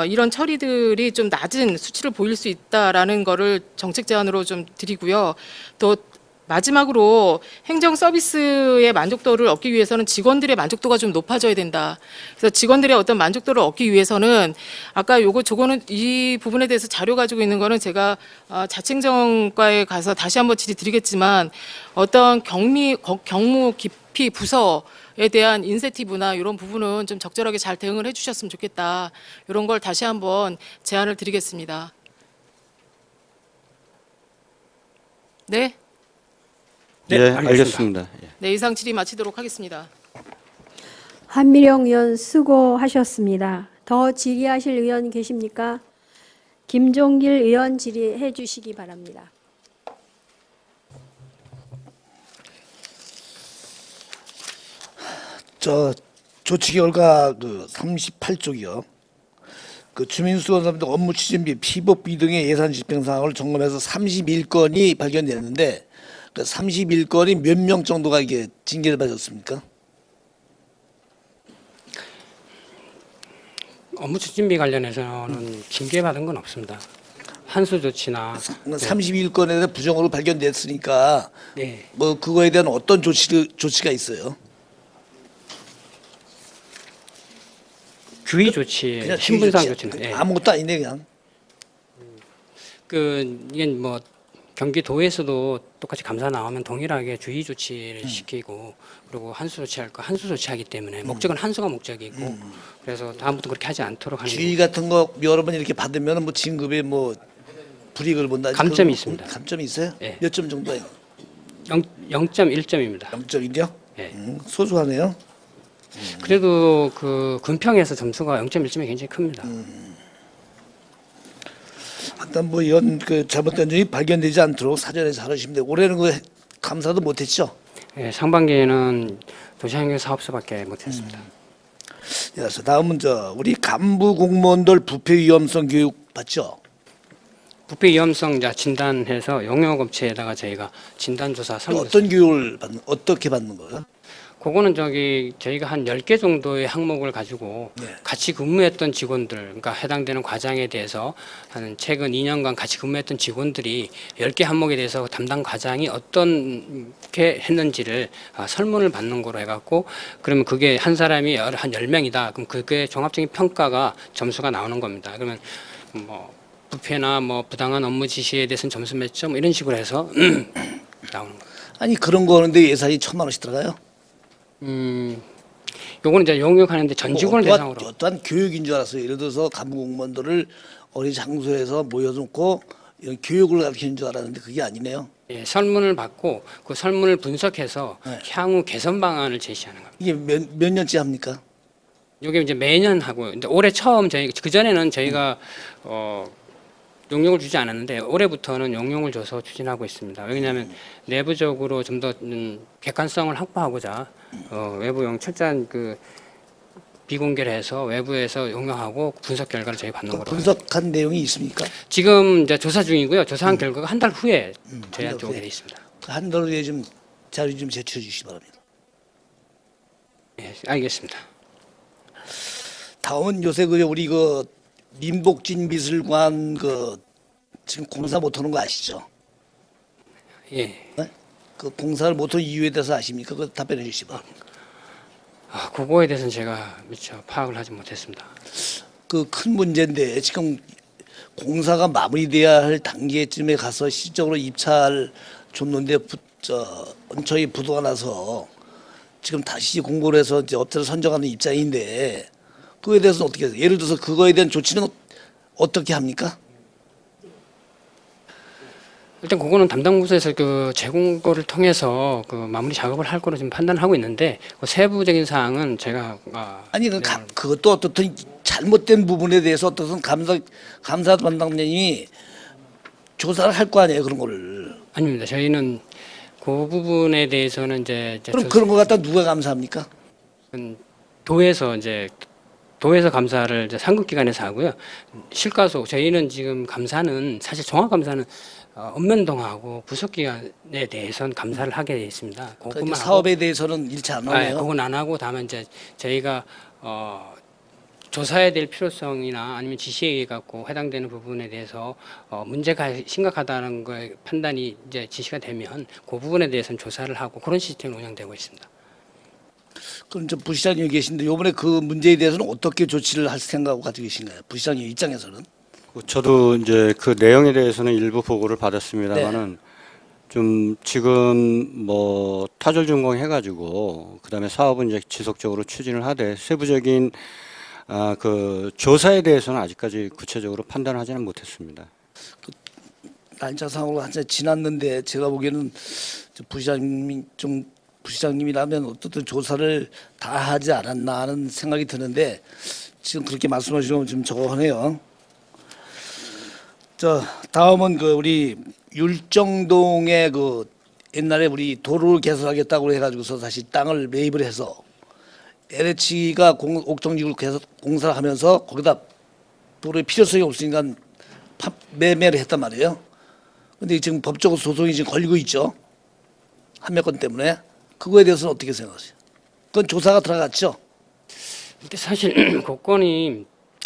이런 처리들이 좀 낮은 수치를 보일 수 있다라는 거를 정책 제안으로 좀 드리고요. 또 마지막으로 행정 서비스의 만족도를 얻기 위해서는 직원들의 만족도가 좀 높아져야 된다. 그래서 직원들의 어떤 만족도를 얻기 위해서는 아까 저거는 이 부분에 대해서 자료 가지고 있는 거는 제가 자치행정과에 가서 다시 한번 질의 드리겠지만 어떤 경무 깊이 부서 대한 인센티브나 이런 부분은 좀 적절하게 잘 대응을 해주셨으면 좋겠다. 이런 걸 다시 한번 제안을 드리겠습니다. 네, 네, 예, 알겠습니다. 알겠습니다. 예. 네 이상 질의 마치도록 하겠습니다. 한미령 의원 수고하셨습니다. 더 질의하실 의원 계십니까? 김종길 의원 질의해 주시기 바랍니다. 저 조치 결과 그 38쪽이요. 그 주민수거사업등 업무 추진비, 피복비 등의 예산 집행 사항을 점검해서 31건이 발견됐는데 그 31건이 몇 명 정도가 이게 징계를 받았습니까? 업무 추진비 관련해서는 징계받은 건 없습니다. 한수 조치나 31건에 대해 부정으로 발견됐으니까 네. 뭐 그거에 대한 어떤 조치가 있어요? 주의 조치, 그냥 신분상 주의 조치는 예. 아무것도 아닌데 그냥. 이게 뭐 경기도에서도 똑같이 감사 나오면 동일하게 주의 조치를 시키고 그리고 한수 조치할 거 한수 조치하기 때문에 목적은 한수가 목적이고 그래서 다음부터 그렇게 하지 않도록 하는 주의 같은 거 여러 번 이렇게 받으면 뭐 진급에 뭐 불이익을 본다. 감점이 그런 있습니다. 감점이 있어요? 예. 몇 점 정도예요? 0.1점입니다. 0점이요? 예. 소소하네요. 그래도 그 군평에서 점수가 0.1점이 굉장히 큽니다. 일단 뭐 이런 그 잘못된 점이 발견되지 않도록 사전에 잘하시면 돼요. 올해는 그 감사도 못했죠. 예, 상반기에는 도시환경 사업소밖에 못했습니다. 그래서 다음은 우리 간부 공무원들 부패 위험성 교육 받죠. 부패 위험성 진단해서 용역업체에다가 저희가 진단조사 설문 어떤 교육을 어떻게 받는 거예요? 그거는 저희가 한 10개 정도의 항목을 가지고 네. 같이 근무했던 직원들, 그러니까 해당되는 과장에 대해서 한 최근 2년간 같이 근무했던 직원들이 10개 항목에 대해서 담당 과장이 어떻게 했는지를 설문을 받는 거로 해갖고 그러면 그게 한 사람이 한 10명이다. 그럼 그게 종합적인 평가가 점수가 나오는 겁니다. 그러면 뭐 부패나 뭐 부당한 업무 지시에 대해서는 점수 몇 점 이런 식으로 해서 나오는 거예요. 아니 그런 거 하는데 예산이 1,000만 원씩 들어가요? 요거는 이제 용역하는데 전 직원을 대상으로 어떠한 교육인 줄 알았어요. 예를 들어서 간부 공무원들을 어느 장소에서 모여놓고 이런 교육을 가르치는 줄 알았는데 그게 아니네요. 예, 설문을 받고 그 설문을 분석해서 네. 향후 개선 방안을 제시하는 겁니다. 이게 몇 년째 합니까? 이게 이제 매년 하고 근데 올해 처음 그 전에는 저희가 용역을 주지 않았는데 올해부터는 용역을 줘서 추진하고 있습니다. 왜냐하면 내부적으로 좀 더 객관성을 확보하고자 외부용 철저한 그 비공개를 해서 외부에서 용역하고 분석 결과를 저희 받는 거로. 분석한 내용이 있습니까? 지금 이제 조사 중이고요. 조사한 결과가 한 달 후에 저희한테 오게 돼 있습니다. 한 달 후에 좀 자료 좀 제출해 주시기 바랍니다. 예, 알겠습니다. 다음은 요새 우리 민복진 미술관 지금 공사 못하는 거 아시죠? 예. 네? 그 공사를 못하는 이유에 대해서 아십니까? 그 답변해 주시기 바랍니다. 그거에 대해서는 제가 미처 파악을 하지 못했습니다. 그 큰 문제인데 지금 공사가 마무리돼야 할 단계쯤에 가서 시적으로 입찰 줬는데 언처히 부도가 나서 지금 다시 공고를 해서 이제 업체를 선정하는 입장인데 그거에 대해서는 어떻게 해요? 예를 들어서 그거에 대한 조치는 어떻게 합니까? 일단 그거는 담당 부서에서 그 재공고를 통해서 그 마무리 작업을 할 거로 지금 판단하고 있는데 그 세부적인 사항은 제가 아니 그것도 어떻든 잘못된 부분에 대해서 어떻든 감사 담당자님이 조사를 할 거 아니에요 그런 거를. 아닙니다. 저희는 그 부분에 대해서는 이제 그럼 그런 거 갖다 누가 감사합니까? 도에서 감사를 이제 상급기관에서 하고요. 실과소 저희는 지금 감사는 사실 종합 감사는 읍면동하고 부속기관에 대해서는 감사를 하게 돼 있습니다. 그러니까 사업에 대해서는 일치 안 하네요. 그건 안 하고 다만 이제 저희가 조사해야 될 필요성이나 아니면 지시에 의해 갖고 해당되는 부분에 대해서 문제가 심각하다는 거에 판단이 이제 지시가 되면 그 부분에 대해서는 조사를 하고 그런 시스템이 운영되고 있습니다. 그럼 저 부시장님 계신데 이번에 그 문제에 대해서는 어떻게 조치를 할 생각을 가지고 계신가요? 부시장님 입장에서는? 저도 이제 그 내용에 대해서는 일부 보고를 받았습니다만은 좀 지금 뭐 타절 준공해가지고 그다음에 사업은 이제 지속적으로 추진을 하되 세부적인 그 조사에 대해서는 아직까지 구체적으로 판단하지는 못했습니다. 날짜상으로 한참 지났는데 제가 보기에는 부시장님이라면 어떻든 조사를 다 하지 않았나 하는 생각이 드는데 지금 그렇게 말씀하시면 좀 저하네요. 다음은 그 우리 율정동에 그 옛날에 우리 도로를 개설하겠다고 해가지고서 다시 땅을 매입을 해서 LH가 옥정지구를 계속 공사를 하면서 거기다 도로의 필요성이 없으니까 매매를 했단 말이에요. 근데 지금 법적으로 소송이 지금 걸리고 있죠. 한매건 때문에. 그거에 대해서는 어떻게 생각하세요? 그건 조사가 들어갔죠. 근데 사실 그 건이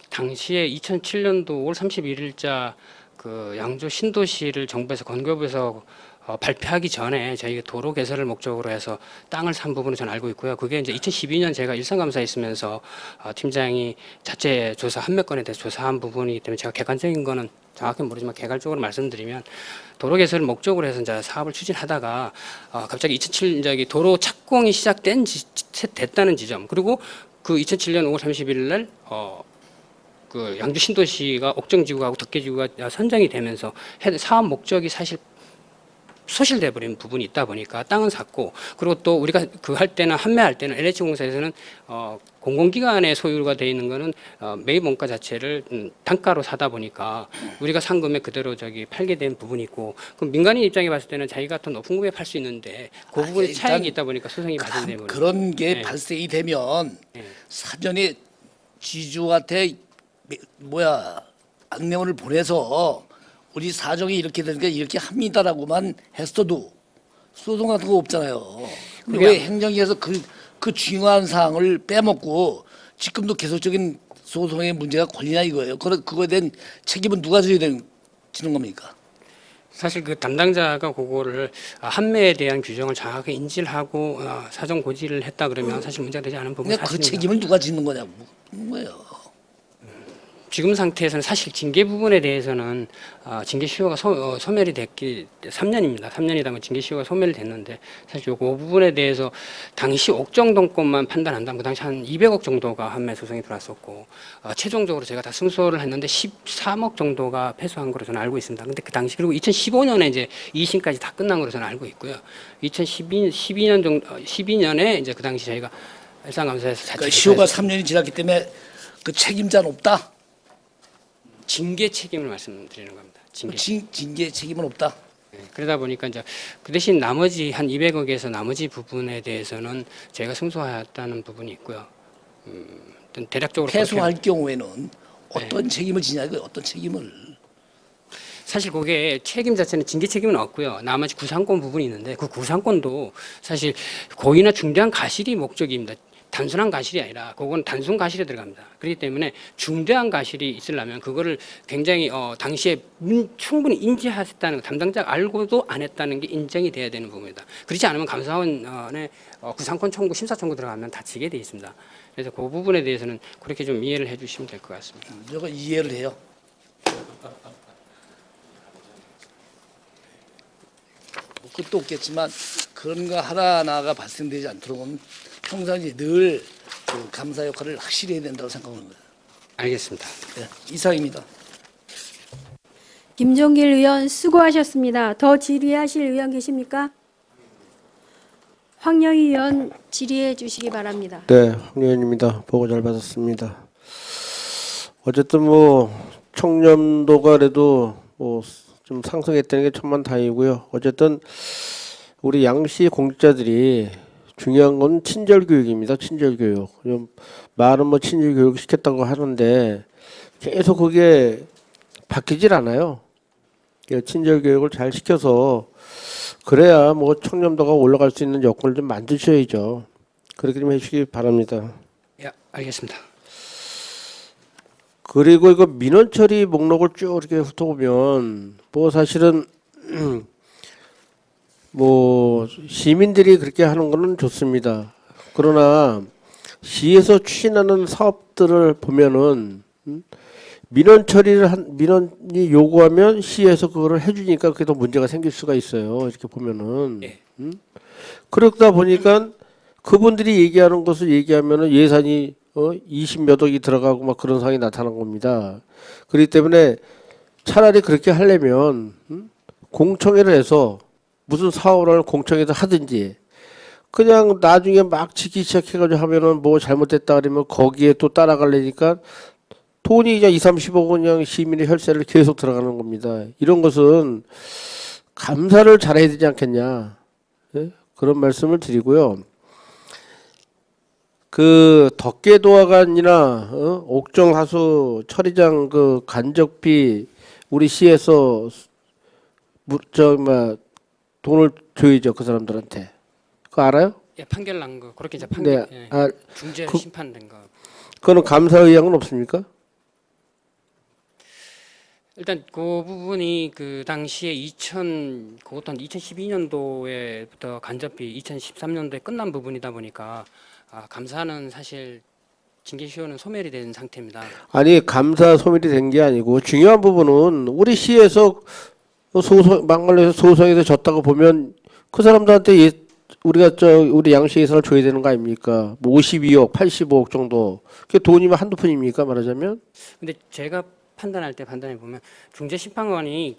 당시에 2007년도 5월 31일자 그 양주 신도시를 정부에서 건교부에서 발표하기 전에 저희가 도로 개설을 목적으로 해서 땅을 산 부분을 저는 알고 있고요. 그게 이제 2012년 제가 일선감사에 있으면서 팀장이 자체 조사 한매건에 대해서 조사한 부분이기 때문에 제가 객관적인 거는 정확히 모르지만 개괄적으로 말씀드리면 도로 개설을 목적으로 해서 이제 사업을 추진하다가 갑자기 2007년 저기 도로 착공이 됐다는 지점 그리고 그 2007년 5월 31일 날 그 양주 신도시가 옥정지구하고 덕계지구가 선정이 되면서 사업 목적이 사실 소실돼 버린 부분이 있다 보니까 땅은 샀고 그리고 또 우리가 그 할 때는 판매할 때는 LH공사에서는 공공기관의 소유가 돼 있는 거는 매입 원가 자체를 단가로 사다 보니까 우리가 산 금액 그대로 저기 팔게 된 부분이 있고 그럼 민간인 입장에 봤을 때는 자기가 더 높은 금액에 팔 수 있는데 그 부분에 차익이 있다 보니까 소송이 발생돼 버리고 그런 게 네. 발생이 되면 네. 사전에 지주한테 안내문을 보내서 우리 사정이 이렇게 되니까 이렇게 합니다라고만 했어도 소송 같은 거 없잖아요. 근데 왜 행정위에서 그 중요한 사항을 빼먹고 지금도 계속적인 소송의 문제가 걸리냐 이거예요. 그거에 대한 책임은 누가 지는 겁니까? 사실 그 담당자가 그거를 판매에 대한 규정을 정확하게 인지를 하고 사정 고지를 했다 그러면 사실 문제가 되지 않은 부분이 그러니까 그 사실입니다. 책임을 누가 지는 거냐고 거예요. 지금 상태에서는 사실 징계 부분에 대해서는 징계 시효가 소멸이 됐기 3년입니다. 3년이다 징계 시효가 소멸이 됐는데 사실 그 부분에 대해서 당시 옥정동권만 판단한다면 그 당시 한 200억 정도가 판매 소송이 들어왔었고 최종적으로 제가 다 승소를 했는데 13억 정도가 패소한 걸로 저는 알고 있습니다. 근데 그 당시 그리고 2015년에 이제 2심까지 다 끝난 걸로 저는 알고 있고요. 12년에 이제 그 당시 저희가 일산감사에서 그러니까 시효가 3년이 지났기 때문에 그 책임자는 없다. 징계 책임을 말씀드리는 겁니다. 징계 책임은 없다. 네, 그러다 보니까 이제 그 대신 나머지 한 200억에서 나머지 부분에 대해서는 제가 승소하였다는 부분이 있고요. 대략적으로 패소할 경우에는 어떤 책임을 지냐 이거 어떤 책임을 사실 그게 책임 자체는 징계 책임은 없고요. 나머지 구상권 부분이 있는데 그 구상권도 사실 고의나 중대한 가실이 목적입니다. 단순한 가실이 아니라 그건 단순 가실에 들어갑니다. 그렇기 때문에 중대한 가실이 있으려면 그거를 굉장히 당시에 충분히 인지하셨다는 담당자가 알고도 안 했다는 게 인정이 돼야 되는 부분이다. 그렇지 않으면 감사원의 구상권 청구, 심사 청구 들어가면 다 지게 돼 있습니다. 그래서 그 부분에 대해서는 그렇게 좀 이해를 해주시면 될 것 같습니다. 제가 이해를 해요. 끝도 없겠지만 그런 거 하나하나가 발생되지 않도록은 평상시 늘 그 감사 역할을 확실히 해야 된다고 생각합니다. 알겠습니다. 네, 이상입니다. 김종길 의원 수고하셨습니다. 더 질의하실 의원 계십니까? 황영희 의원 질의해 주시기 바랍니다. 네, 황 의원입니다. 보고 잘 받았습니다. 어쨌든 뭐 청렴도가 그래도 뭐 좀 상승했다는 게 천만다행이고요. 어쨌든 우리 양시 공직자들이 중요한 건 친절 교육입니다. 친절 교육. 말은 뭐 친절 교육 시켰다고 하는데 계속 그게 바뀌질 않아요. 친절 교육을 잘 시켜서 그래야 뭐 청렴도가 올라갈 수 있는 여건을 좀 만드셔야죠. 그렇게 좀 해주시기 바랍니다. 예, 알겠습니다. 그리고 이거 민원 처리 목록을 쭉 이렇게 훑어보면 뭐 사실은 뭐 시민들이 그렇게 하는 거는 좋습니다. 그러나 시에서 추진하는 사업들을 보면은 민원 처리를 민원이 요구하면 시에서 그거를 해주니까 그게 더 문제가 생길 수가 있어요. 이렇게 보면은. 예. 그러다 보니까 그분들이 얘기하는 것을 얘기하면은 예산이 20몇 억이 들어가고 막 그런 상황이 나타난 겁니다. 그렇기 때문에 차라리 그렇게 하려면 공청회를 해서 무슨 사업을 공청회에서 하든지 그냥 나중에 막 지기 시작해가지고 하면은 뭐 잘못됐다 그러면 거기에 또 따라가려니까 돈이 그냥 2, 30억 원 그냥 시민의 혈세를 계속 들어가는 겁니다. 이런 것은 감사를 잘해야 되지 않겠냐. 예? 그런 말씀을 드리고요. 그 덕계도화관이나 옥정 하수 처리장 그 간접비 우리 시에서 돈을 줘야죠 그 사람들한테. 그거 알아요? 예, 판결 난 거 그렇게 이제 네. 판결 예, 아, 중재 그- 심판된 거. 그거는 감사 의향은 없습니까? 일단 그 부분이 그 당시에 그것도 한 2012년도에부터 간접비 2013년도에 끝난 부분이다 보니까 감사는 사실 징계시효는 소멸이 된 상태입니다. 아니 감사 소멸이 된 게 아니고 중요한 부분은 우리 시에서 막말로 해서 소송에서 졌다고 보면 그 사람들한테 우리가 우리 양시 예산을 줘야 되는 거 아닙니까? 뭐 52억, 85억 정도. 그게 돈이면 한두 푼입니까 말하자면? 근데 제가 판단할 때 판단해 보면 중재심판관이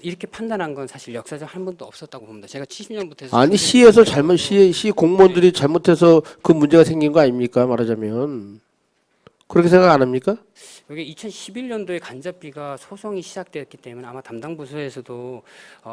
이렇게 판단한 건 사실 역사적 한 번도 없었다고 봅니다. 제가 70년부터 해서 아니 시에서 시 공무원들이 잘못해서 그 문제가 생긴 거 아닙니까 말하자면? 그렇게 생각 안 합니까? 여기 2011년도에 간접비가 소송이 시작되었기 때문에 아마 담당 부서에서도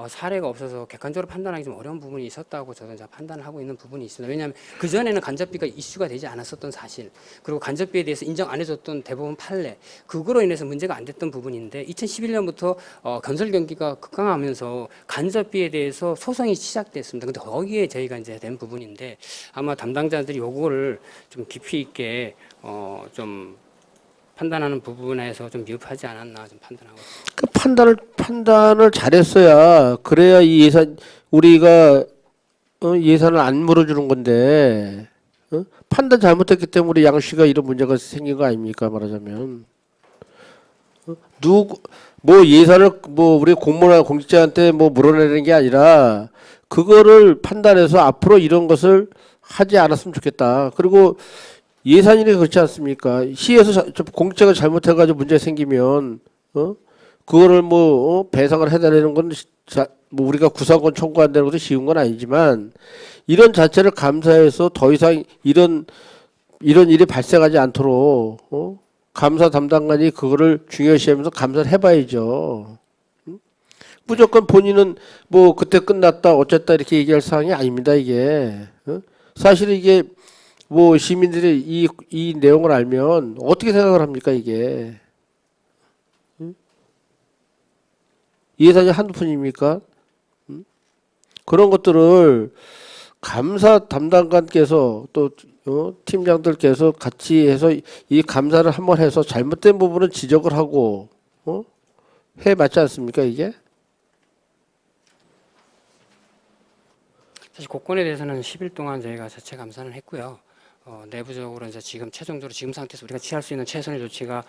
사례가 없어서 객관적으로 판단하기 좀 어려운 부분이 있었다고 저는 이제 판단을 하고 있는 부분이 있습니다. 왜냐하면 그 전에는 간접비가 이슈가 되지 않았었던 사실, 그리고 간접비에 대해서 인정 안 해줬던 대법원 판례, 그거로 인해서 문제가 안 됐던 부분인데 2011년부터 건설 경기가 급강하면서 간접비에 대해서 소송이 시작됐습니다. 근데 거기에 저희가 이제 된 부분인데 아마 담당자들이 요거를 좀 깊이 있게 좀 판단하는 부분에서 좀 미흡하지 않았나 좀 판단하고 있습니다. 그 판단을 잘했어야 그래야 이 우리가 예산을 안 물어주는 건데 판단 잘못했기 때문에 우리 양씨가 이런 문제가 생긴 거 아닙니까 말하자면 뭐 예산을 뭐 우리 공무원이나 공직자한테 뭐 물어내는 게 아니라 그거를 판단해서 앞으로 이런 것을 하지 않았으면 좋겠다. 그리고 예산이니 그렇지 않습니까? 시에서 공직자가 잘못해가지고 문제 생기면 그거를 뭐 배상을 해달라는 건 뭐 우리가 구상권 청구한다는 것도 쉬운 건 아니지만 이런 자체를 감사해서 더 이상 이런 일이 발생하지 않도록 감사 담당관이 그거를 중요시하면서 감사를 해봐야죠. 무조건 본인은 뭐 그때 끝났다 어쨌다 이렇게 얘기할 사항이 아닙니다 이게. 사실은 이게 뭐 시민들이 이 내용을 알면 어떻게 생각을 합니까 이게? 예산이 한두 푼입니까? 그런 것들을 감사 담당관께서 또 팀장들께서 같이 해서 이 감사를 한번 해서 잘못된 부분은 지적을 하고 해 맞지 않습니까 이게? 사실 곡건에 대해서는 10일 동안 저희가 자체 감사를 했고요. 내부적으로 이제 최종적으로 지금 상태에서 우리가 취할 수 있는 최선의 조치가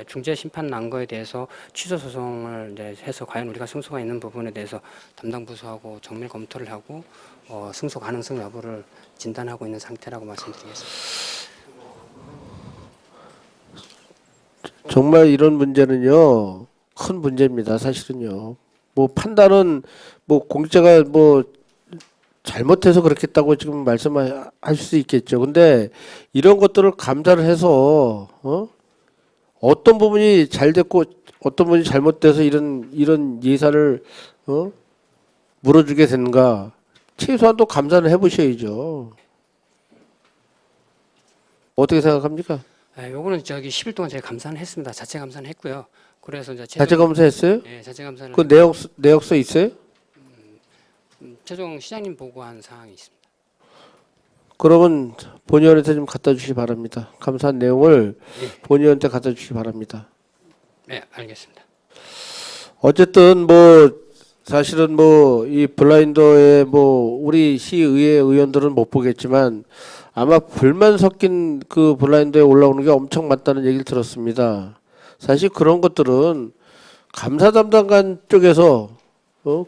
중재 심판 난 거에 대해서 취소 소송을 이제 해서 과연 우리가 승소가 있는 부분에 대해서 담당 부서하고 정밀 검토를 하고 승소 가능성 여부를 진단하고 있는 상태라고 말씀드리겠습니다. 정말 이런 문제는요 큰 문제입니다 사실은요. 뭐 판단은 뭐 공직자가 뭐 잘못해서 그렇겠다고 지금 말씀할 수 있겠죠. 근데 이런 것들을 감사를 해서 어떤 부분이 잘 됐고 어떤 부분이 잘못돼서 이런 예산을 물어주게 되는가 최소한 또 감사를 해보셔야죠. 어떻게 생각합니까? 요거는 10일 동안 제가 감사는 했습니다. 자체 감사는 했고요. 그래서 이제 자체 검사했어요? 네, 자체 감사를. 그 내역서 있어요? 최종 시장님 보고한 사항이 있습니다. 그러면 본의원한테 좀 갖다 주시기 바랍니다. 감사한 내용을 본의원한테 갖다 주시기 바랍니다. 네, 알겠습니다. 어쨌든 뭐 사실은 뭐 이 블라인더에 뭐 우리 시의회 의원들은 못 보겠지만 아마 불만 섞인 그 블라인드에 올라오는 게 엄청 많다는 얘기를 들었습니다. 사실 그런 것들은 감사 담당관 쪽에서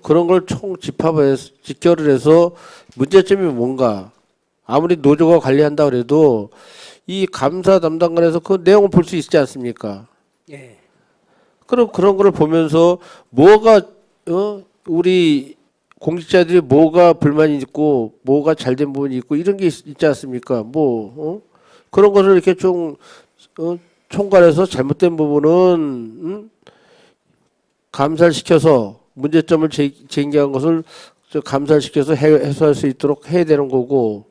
그런 걸 총 집합해서 직결을 해서 문제점이 뭔가 아무리 노조가 관리한다 그래도 이 감사 담당관에서 그 내용을 볼 수 있지 않습니까? 예. 그럼 그런 거를 보면서 뭐가 우리 공직자들이 뭐가 불만이 있고 뭐가 잘된 부분이 있고 이런 게 있지 않습니까? 그런 것을 이렇게 좀 총괄해서 잘못된 부분은 감사를 시켜서 문제점을 제기한 것을 감사를 시켜서 해소할 수 있도록 해야 되는 거고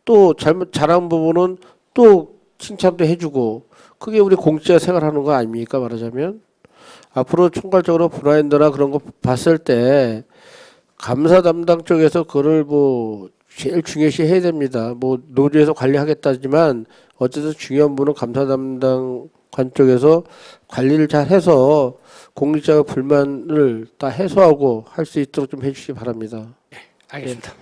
또 잘한 부분은 또 칭찬도 해주고 그게 우리 공직자 생활하는 거 아닙니까 말하자면 앞으로 총괄적으로 브라인드나 그런 거 봤을 때 감사 담당 쪽에서 그걸 제일 중요시 해야 됩니다. 노조에서 관리하겠다지만 어쨌든 중요한 분은 감사 담당관 쪽에서 관리를 잘 해서 공직자의 불만을 다 해소하고 할 수 있도록 좀 해주시기 바랍니다. 알겠습니다.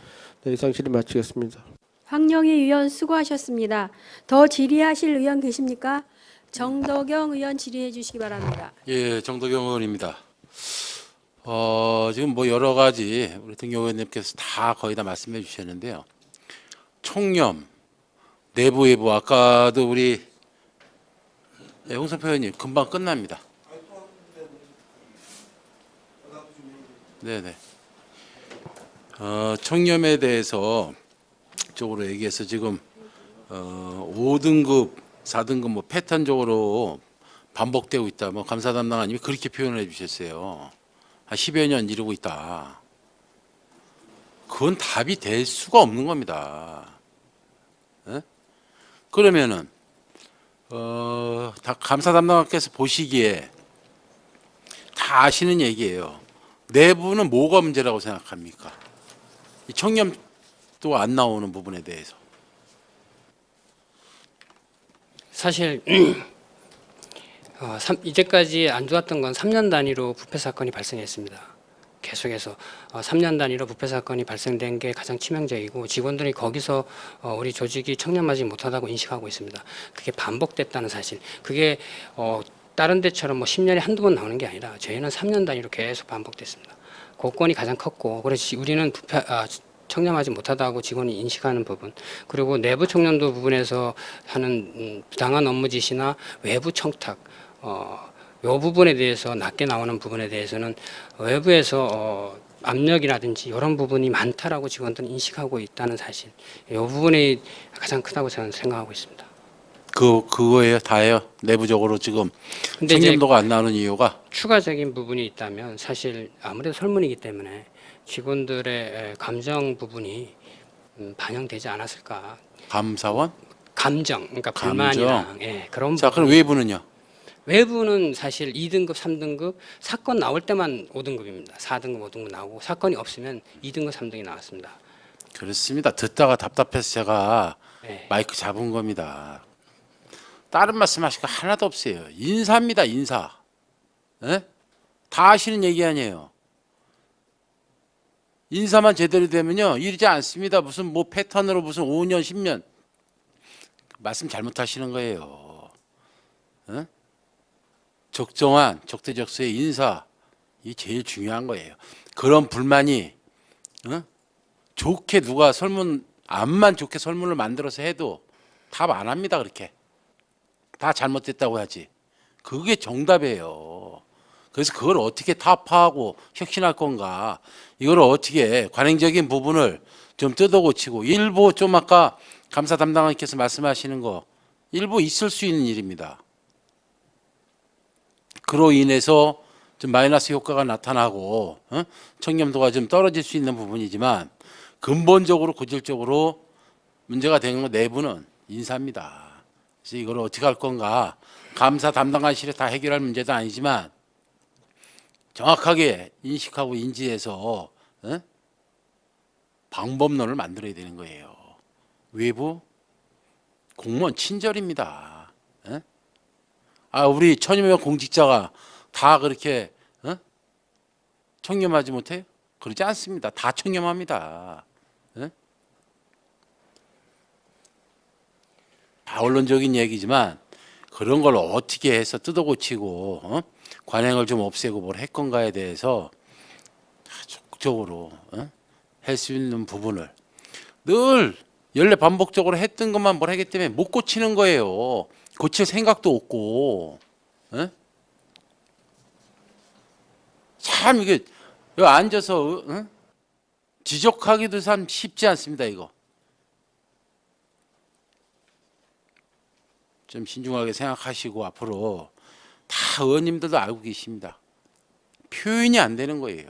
네, 이상 질의 마치겠습니다. 황영희 의원 수고하셨습니다. 더 질의하실 의원 계십니까? 정덕영 의원 질의해 주시기 바랍니다. 예, 정덕영 의원입니다. 지금 여러 가지 우리 등교 의원님께서 다 거의 다 말씀해 주셨는데요. 총념, 내부 외부 아까도 우리 홍성표 의원님 금방 끝납니다. 네네. 총념에 대해서 쪽으로 얘기해서 지금 5등급, 4등급 패턴적으로 반복되고 있다. 감사 담당관님이 그렇게 표현을 해주셨어요. 한 10여 년 이루고 있다. 그건 답이 될 수가 없는 겁니다. 네? 그러면은 다 감사 담당관께서 보시기에 다 아시는 얘기예요. 내부는 뭐가 문제라고 생각합니까? 이 청렴도 안 나오는 부분에 대해서. 사실 이제까지 안 좋았던 건 3년 단위로 부패 사건이 발생했습니다. 계속해서 3년 단위로 부패 사건이 발생된 게 가장 치명적이고 직원들이 거기서 우리 조직이 청렴하지 못하다고 인식하고 있습니다. 그게 반복됐다는 사실. 그게 다른 데처럼 10년에 한두 번 나오는 게 아니라 저희는 3년 단위로 계속 반복됐습니다. 그 건이 가장 컸고 그래서 우리는 청렴하지 못하다고 직원이 인식하는 부분 그리고 내부 청렴도 부분에서 하는 부당한 업무 지시나 외부 청탁 이 부분에 대해서 낮게 나오는 부분에 대해서는 외부에서 압력이라든지 이런 부분이 많다라고 직원들은 인식하고 있다는 사실 이 부분이 가장 크다고 저는 생각하고 있습니다. 그거예요, 다예요. 내부적으로 지금 근데 청렴도가 안 나오는 이유가 추가적인 부분이 있다면 사실 아무래도 설문이기 때문에 직원들의 감정 부분이 반영되지 않았을까. 감사원? 감정, 그러니까 감정. 불만이랑 그런 자, 부분. 그럼 외부는요? 외부는 사실 2등급, 3등급 사건 나올 때만 5등급입니다. 4등급, 5등급 나오고 사건이 없으면 2등급, 3등이 나왔습니다. 그렇습니다. 듣다가 답답해서 제가 네. 마이크 잡은 겁니다. 다른 말씀하실 거 하나도 없어요. 인사입니다, 인사. 에? 다 아시는 얘기 아니에요. 인사만 제대로 되면요 이러지 않습니다. 무슨 패턴으로 무슨 5년, 10년 말씀 잘못하시는 거예요. 에? 적정한 적대적소의 인사 이 제일 중요한 거예요. 그런 불만이 좋게 누가 암만 좋게 설문을 만들어서 해도 답 안 합니다. 그렇게 다 잘못됐다고 하지. 그게 정답이에요. 그래서 그걸 어떻게 타파하고 혁신할 건가, 이걸 어떻게 관행적인 부분을 좀 뜯어고치고, 일부 좀 아까 감사 담당관께서 말씀하시는 거 일부 있을 수 있는 일입니다. 그로 인해서 좀 마이너스 효과가 나타나고 청렴도가 좀 떨어질 수 있는 부분이지만 근본적으로 고질적으로 문제가 되는 건 내부는 인사입니다. 그래서 이걸 어떻게 할 건가, 감사 담당관실에 다 해결할 문제도 아니지만 정확하게 인식하고 인지해서 방법론을 만들어야 되는 거예요. 외부 공무원 친절입니다. 우리 1000여 명 공직자가 다 그렇게 청렴하지 못해요? 그러지 않습니다. 다 청렴합니다. 다 언론적인 얘기지만 그런 걸 어떻게 해서 뜯어고치고 관행을 좀 없애고 뭘 했건가에 대해서 적극적으로 할 수 있는 부분을 늘 연례 반복적으로 했던 것만 뭘 하기 때문에 못 고치는 거예요. 고칠 생각도 없고. 참 이게 여기 앉아서 지적하기도 참 쉽지 않습니다. 이거 좀 신중하게 생각하시고 앞으로 다 의원님들도 알고 계십니다. 표현이 안 되는 거예요.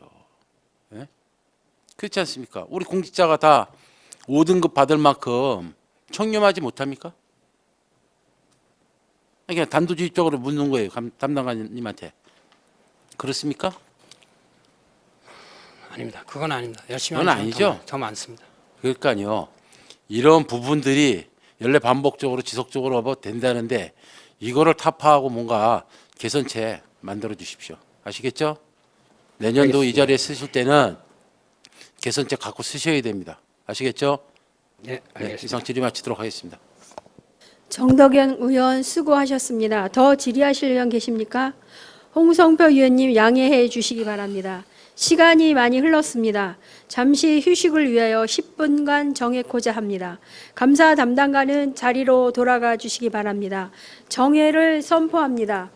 그렇지 않습니까? 우리 공직자가 다 5등급 받을 만큼 청렴하지 못합니까? 그냥 단도직입적으로 묻는 거예요. 담당관님한테. 그렇습니까? 아닙니다. 그건 아닙니다. 열심히 그건 하면 아니죠? 더 많습니다. 그러니까요. 이런 부분들이 연례 반복적으로 지속적으로 뭐 된다는데 이거를 타파하고 뭔가 개선책 만들어 주십시오. 아시겠죠? 내년도 이 자리에 쓰실 때는 개선책 갖고 쓰셔야 됩니다. 아시겠죠? 네, 알겠습니다. 이상 질의 마치도록 하겠습니다. 정덕현 의원 수고하셨습니다. 더 질의하실 의원 계십니까? 홍성표 의원님 양해해 주시기 바랍니다. 시간이 많이 흘렀습니다. 잠시 휴식을 위하여 10분간 정해코자 합니다. 감사 담당관은 자리로 돌아가 주시기 바랍니다. 정회를 선포합니다.